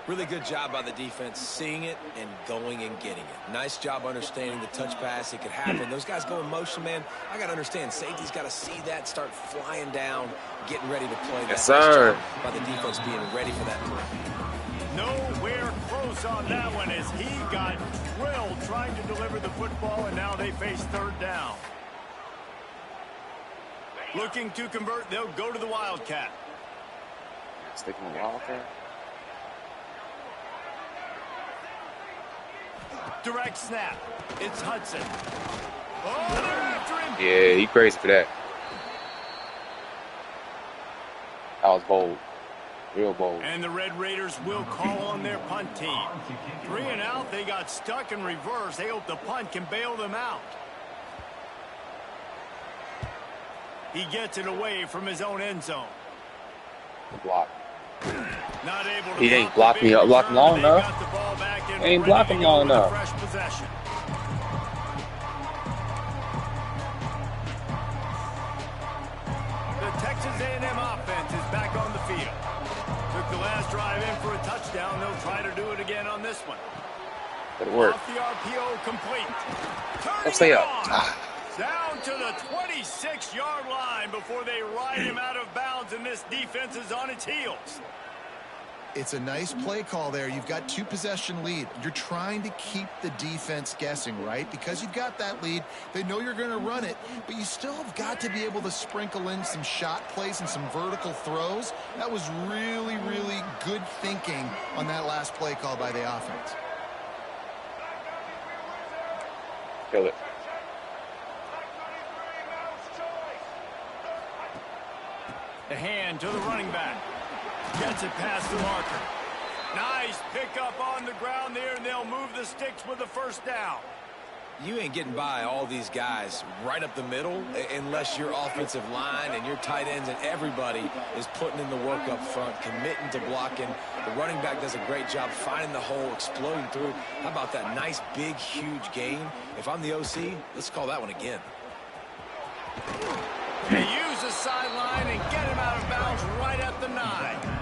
Really good job by the defense, seeing it and going and getting it. Nice job understanding the touch pass. It could happen. Those guys go in motion, man. I got to understand, safety's got to see that, start flying down, getting ready to play that. Yes, sir. Nice job by the defense being ready for that play. Nowhere close on that one as he got drilled trying to deliver the football, and now they face third down. Looking to convert, they'll go to the Wildcat. Sticking with Wildcat. Direct snap. It's Hudson. Oh, they're after him. Yeah, he crazy for that. That was bold. Real bold. And the Red Raiders will call on their punt team. 3 and out, they got stuck in reverse. They hope the punt can bail them out. He gets it away from his own end zone. Block. Not able to He ain't blocked me up, blocked long enough. Ain't blocking long enough. Fresh possession. The Texas A&M offense is back on the field. Took the last drive in for a touchdown. They'll try to do it again on this one. Good work. Off the RPO complete. Don't stay up. Down to the 26-yard line before they ride him out of bounds, and this defense is on its heels. It's a nice play call there. You've got 2-possession lead. You're trying to keep the defense guessing, right? Because you've got that lead, they know you're going to run it, but you still have got to be able to sprinkle in some shot plays and some vertical throws. That was really, really good thinking on that last play call by the offense. Kill it. The hand to the running back. Gets it past the marker. Nice pickup on the ground there, and they'll move the sticks with the first down. You ain't getting by all these guys right up the middle unless your offensive line and your tight ends and everybody is putting in the work up front, committing to blocking. The running back does a great job finding the hole, exploding through. How about that nice, big, huge gain? If I'm the OC, let's call that one again. They use the sideline and get him out of bounds right at the 9.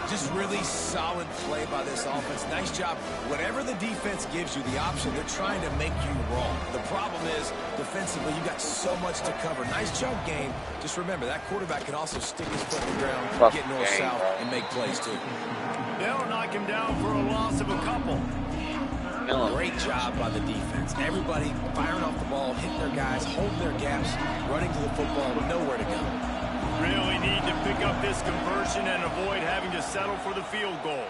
Just really solid play by this offense. Nice job. Whatever the defense gives you the option, they're trying to make you wrong. The problem is, defensively, you got so much to cover. Nice jump game. Just remember, that quarterback can also stick his foot in the ground, get north-south, and make plays, too. They'll knock him down for a loss of a couple. Great job by the defense. Everybody firing off the ball, hitting their guys, holding their gaps, running to the football with nowhere to go. Really need to pick up this conversion and avoid having to settle for the field goal.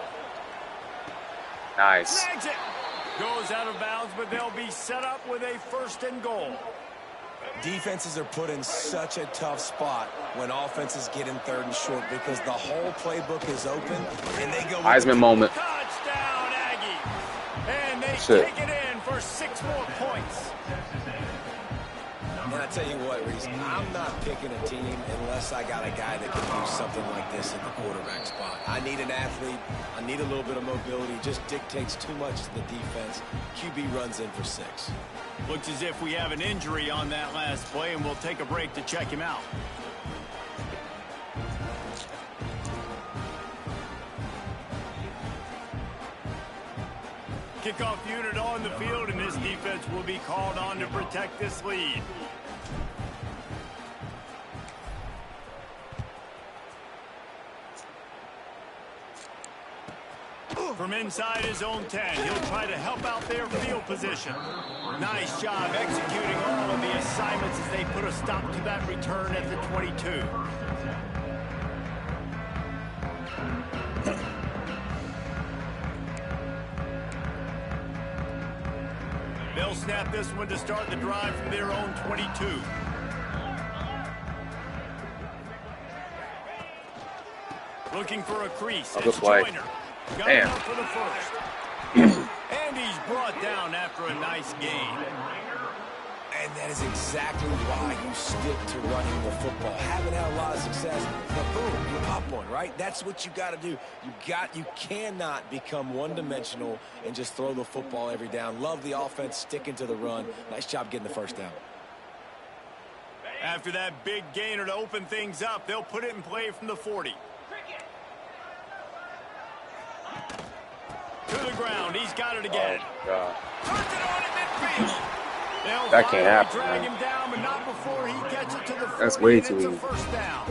Nice. Snags it. Goes out of bounds, but they'll be set up with a 1st and goal. Defenses are put in such a tough spot when offenses get in 3rd and short because the whole playbook is open and they go. Heisman moment. Touchdown, Aggie. And they Shit. take it in for 6 more points. And I tell you what, Reese, I'm not picking a team unless I got a guy that can do something like this in the quarterback spot. I need an athlete. I need a little bit of mobility. Just dictates too much to the defense. QB runs in for 6. Looks as if we have an injury on that last play, and we'll take a break to check him out. Kickoff unit on the field, and this defense will be called on to protect this lead. From inside his own 10, he'll try to help out their field position. Nice job executing all of the assignments as they put a stop to that return at the 22. They'll snap this one to start the drive from their own 22. Looking for a crease. It's Joyner. Got it up for the 1st. And he's brought down after a nice gain. And that is exactly why you stick to running the football. Haven't had a lot of success, but boom, you pop one, right? That's what you got to do. You cannot become one-dimensional and just throw the football every down. Love the offense, sticking to the run. Nice job getting the 1st down. After that big gainer to open things up, they'll put it in play from the 40. To the ground, he's got it again. Oh, God. Turns it on at midfield. They'll That can't happen, drag man. him down, but not before he gets it to the 40. That's way and too it's a easy. 1st down.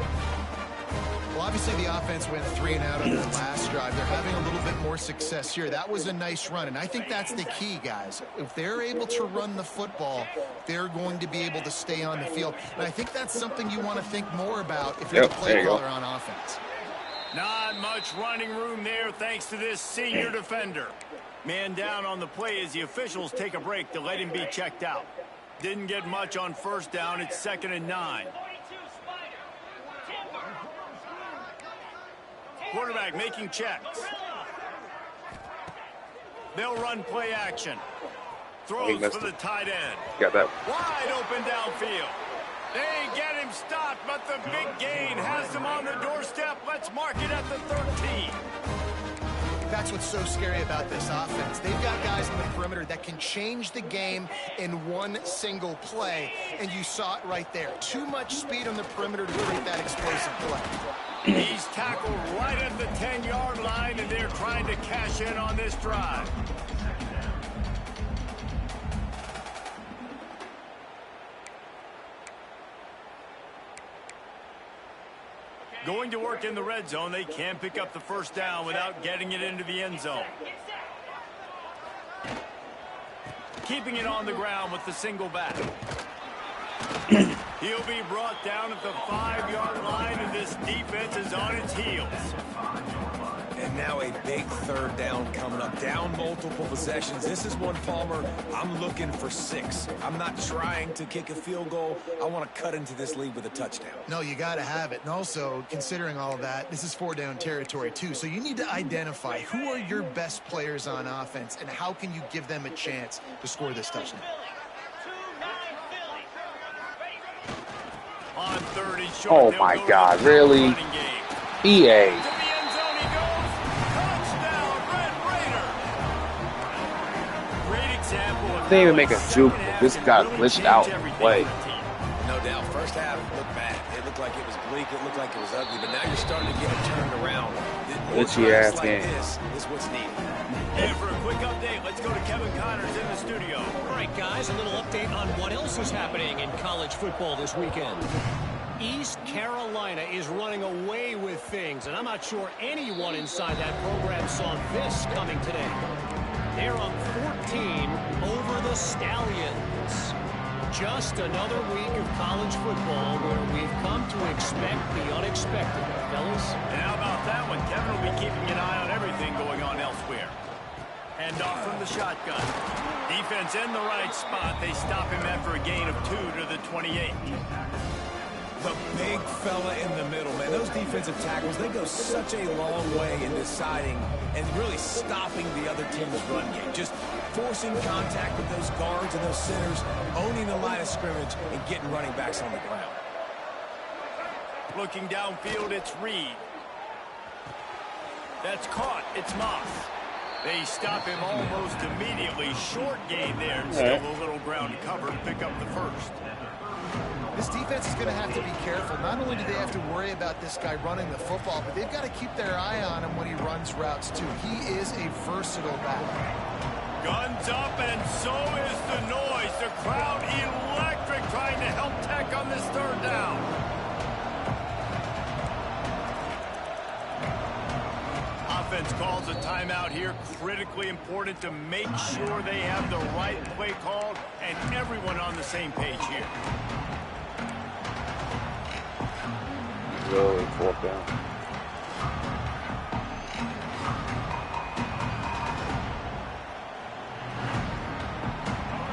Well, obviously the offense went 3 and out on their last drive. They're having a little bit more success here. That was a nice run, and I think that's the key, guys. If they're able to run the football, they're going to be able to stay on the field. And I think that's something you want to think more about if you're the play caller on offense. Not much running room there thanks to this senior defender. Man down on the play as the officials take a break to let him be checked out. Didn't get much on 1st down. It's 2nd and 9. Quarterback making checks. They'll run play action. Throws for the tight end. Got that. Wide open downfield. They get him stopped, but the big gain has them on the doorstep. Let's mark it at the 13. That's what's so scary about this offense. They've got guys in the perimeter that can change the game in one single play, and you saw it right there. Too much speed on the perimeter to create that explosive play. He's tackled right at the 10-yard line, and they're trying to cash in on this drive. Going to work in the red zone, they can't pick up the first down without getting it into the end zone. Keeping it on the ground with the single back. He'll be brought down at the 5-yard line, and this defense is on its heels. And now a big third down coming up. Down multiple possessions. This is one, Palmer, I'm looking for 6. I'm not trying to kick a field goal. I want to cut into this lead with a touchdown. No, you got to have it. And also, considering all of that, this is 4-down territory, too. So you need to identify who are your best players on offense and how can you give them a chance to score this touchdown. On 3rd and short, Oh, my God, really? EA. Didn't even make a juke. This got glitched out play. No doubt. First half looked bad. It looked like it was bleak. It looked like it was ugly. But now you're starting to get it turned around. Glitchy ass game. This is what's needed. And for a quick update, let's go to Kevin Connors in the studio. All right, guys, a little update on what else is happening in college football this weekend. East Carolina is running away with things, and I'm not sure anyone inside that program saw this coming today. They're up 14 over the Stallions. Just another week of college football where we've come to expect the unexpected, fellas. And how about that one? Kevin will be keeping an eye on everything going on elsewhere. Hand off from the shotgun. Defense in the right spot. They stop him after a gain of 2 to the 28. The big fella in the middle, man. Those defensive tackles, they go such a long way in deciding and really stopping the other team's run game. Just forcing contact with those guards and those centers, owning the line of scrimmage, and getting running backs on the ground. Looking downfield, it's Reed. That's caught. It's Moss. They stop him almost immediately. Short gain there. Still a little ground to cover to pick up the first. This defense is going to have to be careful. Not only do they have to worry about this guy running the football, but they've got to keep their eye on him when he runs routes, too. He is a versatile back. Guns up, and so is the noise. The crowd electric, trying to help Tech on this 3rd down. Offense calls a timeout here. Critically important to make sure they have the right play called and everyone on the same page here. Really, 4th down.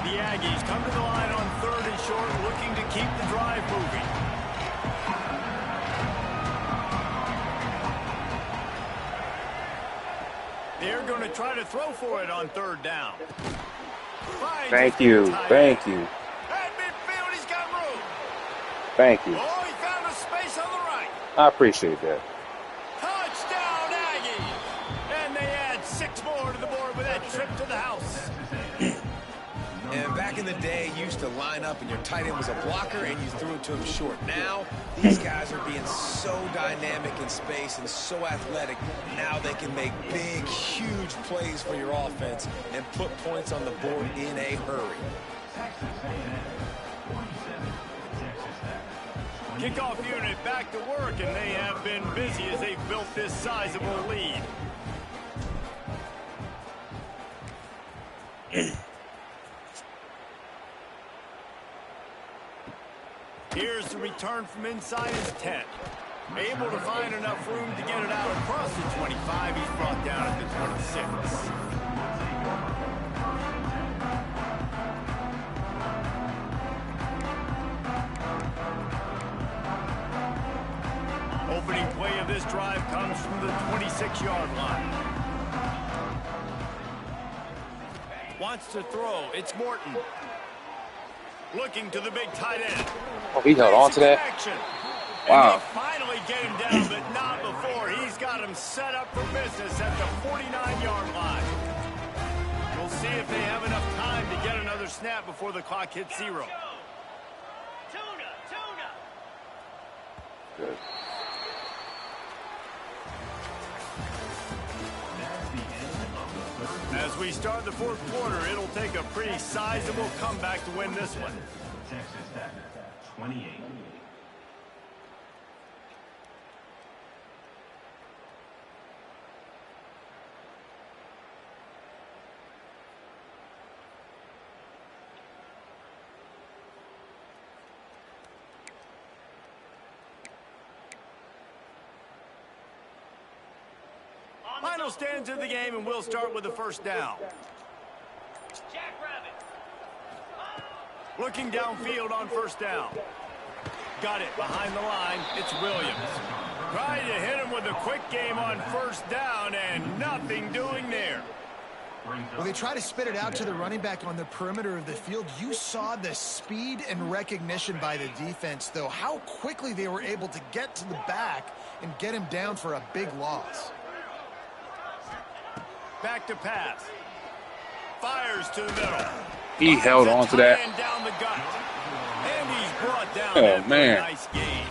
The Aggies come to the line on 3rd and short, looking to keep the drive moving. They're going to try to throw for it on 3rd down. Thank you. Thank you. At midfield, he's got room. Thank you. Oh, he found a space on the right. I appreciate that. Touchdown, Aggies. And they add 6 more to the board with that trip to the house. And back in the day, you used to line up and your tight end was a blocker and you threw it to him short. Now, these guys are being so dynamic in space and so athletic. Now they can make big, huge plays for your offense and put points on the board in a hurry. Kickoff unit back to work, and they have been busy as they've built this sizable lead. Here's the return from inside his 10. Able to find enough room to get it out across the 25. He's brought down at the 26. Opening play of this drive comes from the 26-yard line. Wants to throw. It's Morton. Looking to the big tight end. Oh, he held on to that? Wow. And they finally get him down, but not before. He's got him set up for business at the 49-yard line. We'll see if they have enough time to get another snap before the clock hits 0. Good. As we start the 4th quarter, it'll take a pretty sizable comeback to win this one. Texas Tech, 28. Final stands of the game, and we'll start with the first down. Looking downfield on first down. Got it behind the line. It's Williams. Trying to hit him with a quick game on first down, and nothing doing there. Well, they try to spit it out to the running back on the perimeter of the field. You saw the speed and recognition by the defense, though, how quickly they were able to get to the back and get him down for a big loss. Back to pass. Fires to the middle. He held on to that. Down the gut. And he's brought down. Oh, man. Nice game.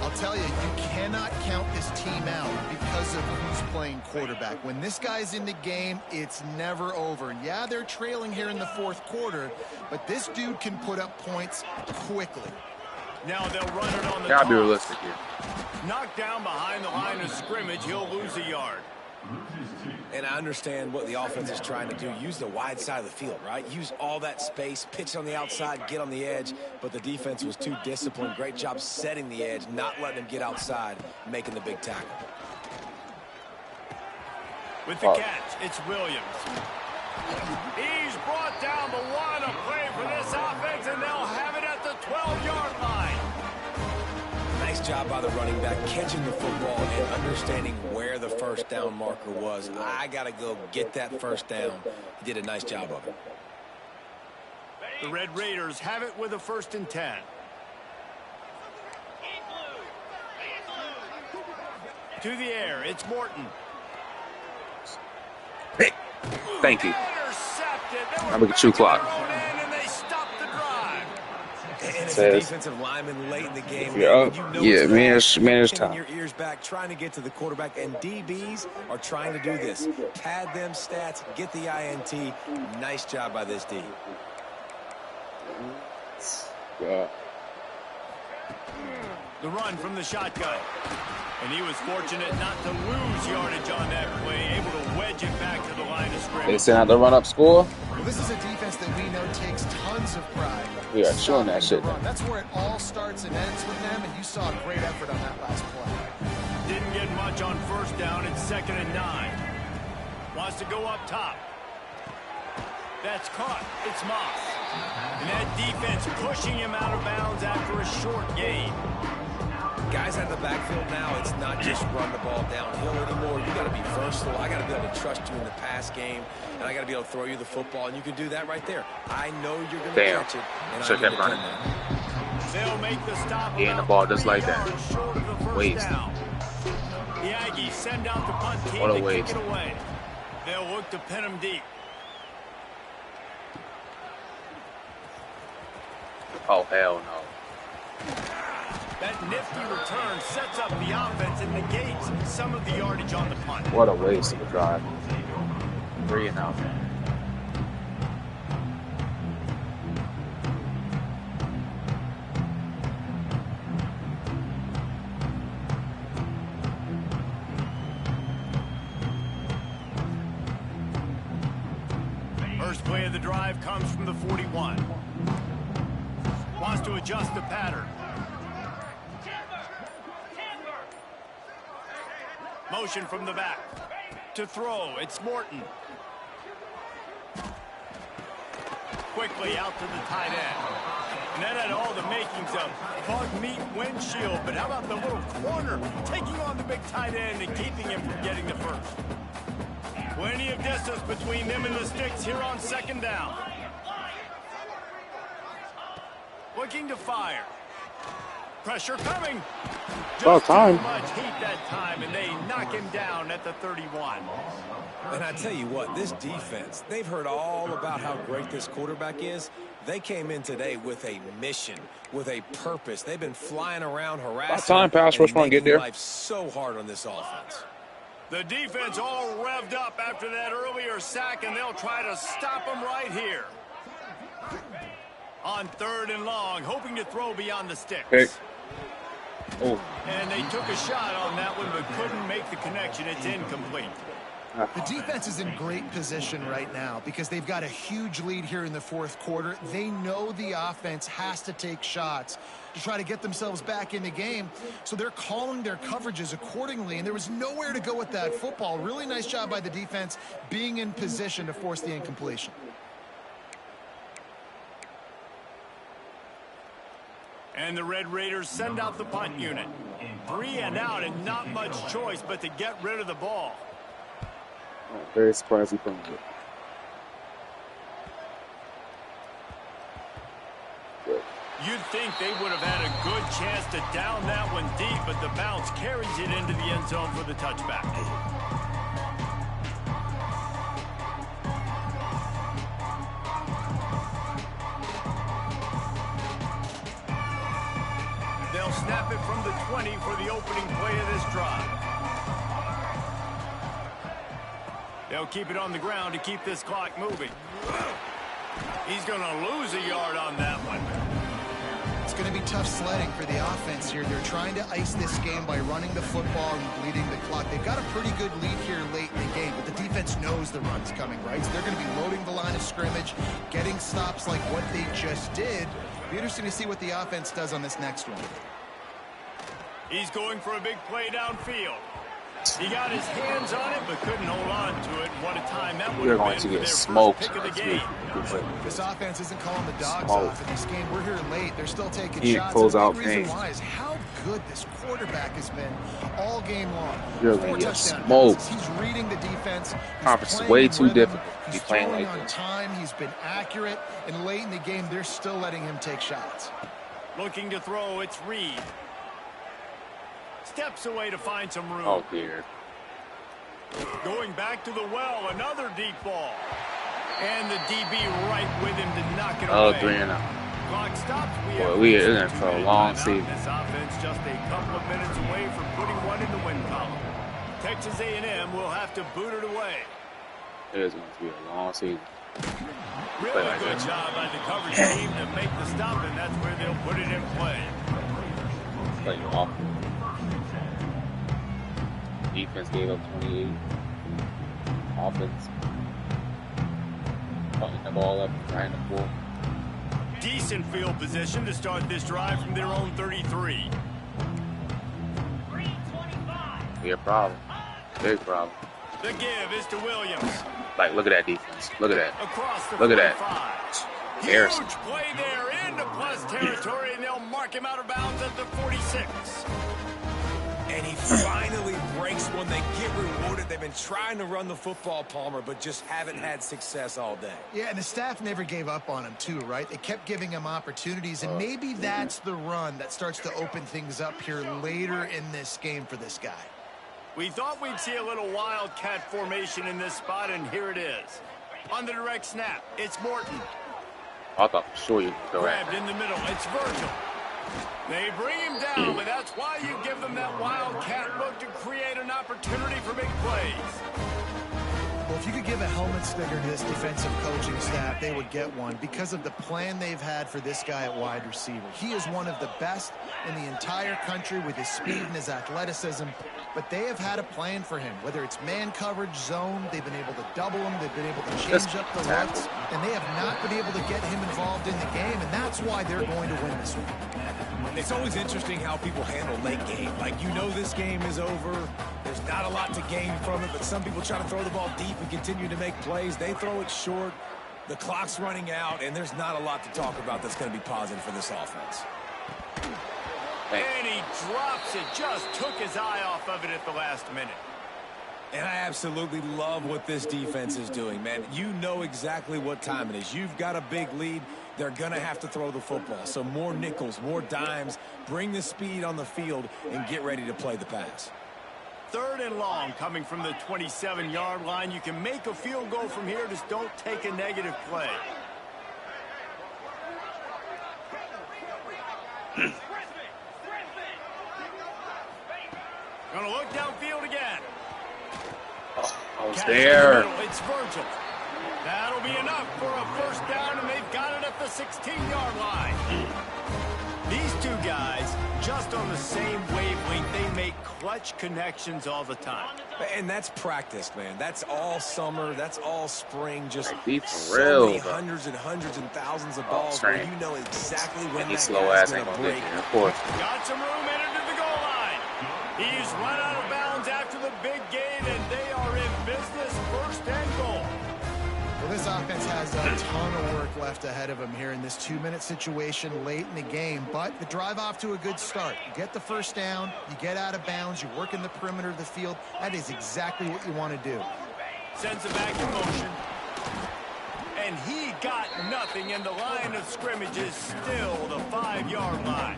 I'll tell you, you cannot count this team out because of who's playing quarterback. When this guy's in the game, it's never over. And yeah, they're trailing here in the fourth quarter, but this dude can put up points quickly. Now they'll run it on the Gotta be toss. realistic here. Knocked down behind the line of scrimmage. He'll lose a yard. And I understand what the offense is trying to do. Use the wide side of the field, right? Use all that space, pitch on the outside, get on the edge. But the defense was too disciplined. Great job setting the edge, not letting them get outside, making the big tackle. With the catch, it's Williams. He's brought down the one. A play for this offense, and they'll have it at the 12-yard line. Nice job by the running back catching the football and understanding where the first down marker was. I got to go get that first down. He did a nice job of it. The Red Raiders have it with a 1st and 10. To the air, it's Morton. Hey, thank you. Intercepted. I'm looking at 2 o'clock. And they stopped the drive. And as a Says, defensive lineman late in the game, if you're up, yeah, man, it's pinning time. your ears back, trying to get to the quarterback, and DBs are trying to do this. Pad them stats, get the INT. Nice job by this D. Yeah. The run from the shotgun. And he was fortunate not to lose yardage on that play, able to wedge it back to the line of They scrimmage. sent out the run-up score. Well, this is a defense that we know takes tons of pride. We are showing that shit. That's where it all starts and ends with them, and you saw a great effort on that last play. Didn't get much on first down. It's 2nd and 9. Wants to go up top. That's caught. It's Moss. And that defense pushing him out of bounds after a short gain. Guys at the backfield now, it's not just run the ball downhill anymore. You got to be versatile. I got to be able to trust you in the pass game, and I got to be able to throw you the football, and you can do that right there. I know you're going to catch it, and Check I'm that going to running. They'll make the stop. Getting the ball just like that. Waste. The Aggies send out the punt team What a to kick waste. it away. They'll look to pin him deep. Oh, hell no. That nifty return sets up the offense and negates some of the yardage on the punt. What a waste of a drive. 3 and out. First play of the drive comes from the 41. Wants to adjust the pattern. Motion from the back. To throw, it's Morton. Quickly out to the tight end. And that had all the makings of bug meat windshield. But how about the little corner taking on the big tight end and keeping him from getting the first? Plenty of distance between them and the sticks here on 2nd down. Looking to fire. Pressure coming. About Just time. too much heat that time, and they knock him down at the 31. And I tell you what, this defense, they've heard all about how great this quarterback is. They came in today with a mission, with a purpose. They've been flying around harassing. time pass rush and won't get making there. life so hard on this offense. The defense all revved up after that earlier sack, and they'll try to stop him right here. On 3rd and long, hoping to throw beyond the sticks. Pick. Oh, And they took a shot on that one, but couldn't make the connection. It's incomplete. The defense is in great position right now because they've got a huge lead here in the fourth quarter. They know the offense has to take shots to try to get themselves back in the game, so they're calling their coverages accordingly, and there was nowhere to go with that football. Really nice job by the defense being in position to force the incompletion. And the Red Raiders send out the punt unit. 3 and out and not much choice but to get rid of the ball. Very surprised he found it. You'd think they would have had a good chance to down that one deep, but the bounce carries it into the end zone for the touchback. They'll snap it from the 20 for the opening play of this drive. They'll keep it on the ground to keep this clock moving. He's going to lose a yard on that one. It's going to be tough sledding for the offense here. They're trying to ice this game by running the football and bleeding the clock. They've got a pretty good lead here late in the game, but the defense knows the run's coming, right? So they're going to be loading the line of scrimmage, getting stops like what they just did. It'll be interesting to see what the offense does on this next one. He's going for a big play downfield. He got his hands on it, but couldn't hold on to it. What a time that would We're have going been to for get their smoked. first pick of the game. This offense isn't calling the dogs off in this game. We're here late. They're still taking shots. Pulls and the out big reason pain. why is how good this quarterback has been all game long. You're 4 gonna get touchdown smoked. passes. He's reading the defense. He's Conference is playing way in too rhythm. difficult to be He's playing throwing like on this. time. He's been accurate. And late in the game, they're still letting him take shots. Looking to throw, it's Reed. Steps away to find some room. Oh, dear. Going back to the well, another deep ball. And the DB right with him to knock it Oh, away. 3 and out. Clock stops. Boy, we are in for a long season. This offense just a couple of minutes away from putting one in the win column. Texas A&M will have to boot it away. It is going to be a long season. Really like good that. job by the coverage team to make the stop, and that's where they'll put it in play. Play off. Defense gave up 28. Offense putting the ball up, trying to pull. Decent field position to start this drive from their own 33. Be a problem. Big problem. The give is to Williams. Like, look at that defense. Look at that. Across the Look at that. 45. Harrison. Huge play there into plus territory, and they'll mark him out of bounds at the 46. And he finally breaks one. They get rewarded. They've been trying to run the football, Palmer, but just haven't had success all day. Yeah, and the staff never gave up on him, too, right? They kept giving him opportunities, and maybe that's the run that starts to open things up here later in this game for this guy. We thought we'd see a little wildcat formation in this spot, and here it is. On the direct snap, it's Morton. I thought for sure you could go at Grabbed in the middle, it's Virgil. They bring him down, but that's why you give them that wildcat look to create an opportunity for big plays. Well, if you could give a helmet sticker to this defensive coaching staff, they would get one because of the plan they've had for this guy at wide receiver. He is one of the best in the entire country with his speed and his athleticism, but they have had a plan for him. Whether it's man coverage, zone, they've been able to double him, they've been able to change up the looks, and they have not been able to get him involved in the game, and that's why they're going to win this one. It's always interesting how people handle late game. Like, you know this game is over. There's not a lot to gain from it, but some people try to throw the ball deep and continue to make plays. They throw it short. The clock's running out, and there's not a lot to talk about that's going to be positive for this offense. And he drops it, just took his eye off of it at the last minute. And I absolutely love what this defense is doing, man. You know exactly what time it is. You've got a big lead. They're going to have to throw the football. So more nickels, more dimes, bring the speed on the field, and get ready to play the pass. 3rd and long coming from the 27-yard line. You can make a field goal from here, just don't take a negative play. Gonna look downfield again. I was Catch in the there. middle, it's Virgil. That'll be enough for a first down, and they've got it at the 16-yard line. These two guys just on the same wavelength. They make clutch connections all the time. And that's practiced, man. That's all summer. That's all spring. Just Like, be for so real, many bro. hundreds and hundreds and thousands of balls where you know exactly when He's that slow guy's ass ain't going to gonna break. get there, of course. Got some room, entered to the goal line. He's run out of bounds after the big gain, and they are in business, first and goal. Well, this offense has a ton of work left ahead of them here in this 2-minute situation late in the game, but the drive off to a good start. You get the first down, you get out of bounds, you work in the perimeter of the field. That is exactly what you want to do. Sends it back in motion. And he got nothing, and the line of scrimmage is still the 5-yard line.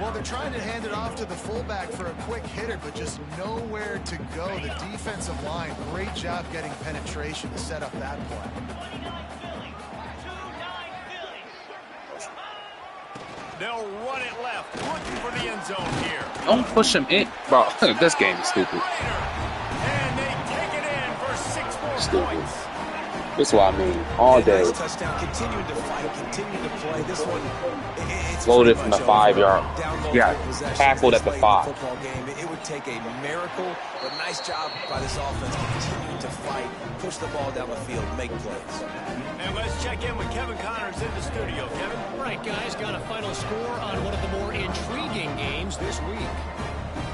Well, they're trying to hand it off to the fullback for a quick hitter, but just nowhere to go. The defensive line, great job getting penetration to set up that play. They'll run it left, looking for the end zone here. Don't push him in. Bro, this game is stupid. And they take it in for 6 more Stupid. points. That's what I mean. All day. Nice touchdown. Continuing to fight. Continuing to play. This one, it's Loaded pretty from the much 5-yard. over. Down low Yeah, for possession. tackled at the This late in 5. Football game. It would take a miracle, but nice job by this offense continuing to fight, push the ball down the field, make plays. And let's check in with Kevin Connors in the studio. Kevin? Right, guys, got a final score on one of the more intriguing games this week.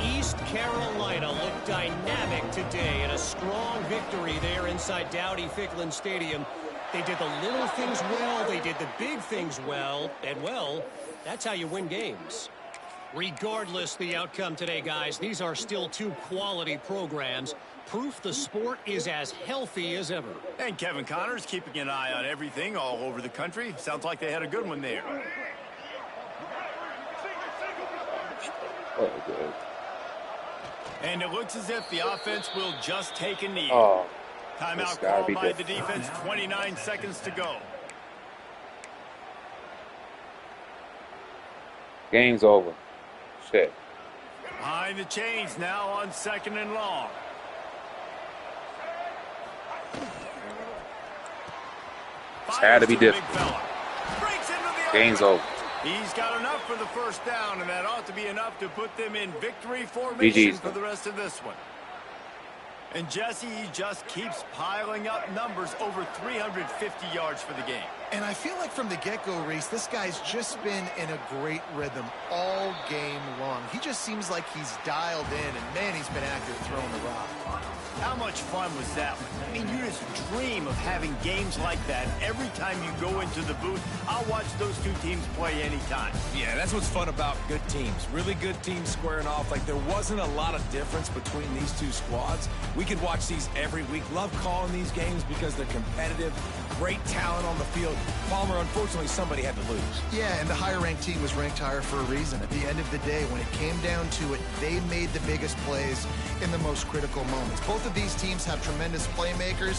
East Carolina looked dynamic today in a strong victory there inside Dowdy-Ficklin Stadium. They did the little things well, they did the big things well, and well, that's how you win games. Regardless the outcome today, guys, these are still two quality programs. Proof the sport is as healthy as ever. And Kevin Connors keeping an eye on everything all over the country. Sounds like they had a good one there. Oh, good. And it looks as if the offense will just take a knee. Oh, this Timeout gotta called be by the different. defense, 29 seconds to go. Game's over. Shit. Behind the chains now on 2nd and long. Had to be Fires the big different. fella. Breaks into the Game's opening. over. He's got enough for the first down, and that ought to be enough to put them in victory formation GG's. for the rest of this one. And Jesse, he just keeps piling up numbers, over 350 yards for the game. And I feel like from the get-go, Reese, this guy's just been in a great rhythm all game long. He just seems like he's dialed in, and man, he's been accurate throwing the rock. How much fun was that one? I mean, you just dream of having games like that every time you go into the booth. I'll watch those two teams play anytime. Yeah, that's what's fun about good teams. Really good teams squaring off. Like, there wasn't a lot of difference between these two squads. We could watch these every week. Love calling these games because they're competitive. Great talent on the field. Palmer, unfortunately, somebody had to lose. Yeah, and the higher-ranked team was ranked higher for a reason. At the end of the day, when it came down to it, they made the biggest plays in the most critical moments. Both of these teams have tremendous playmakers.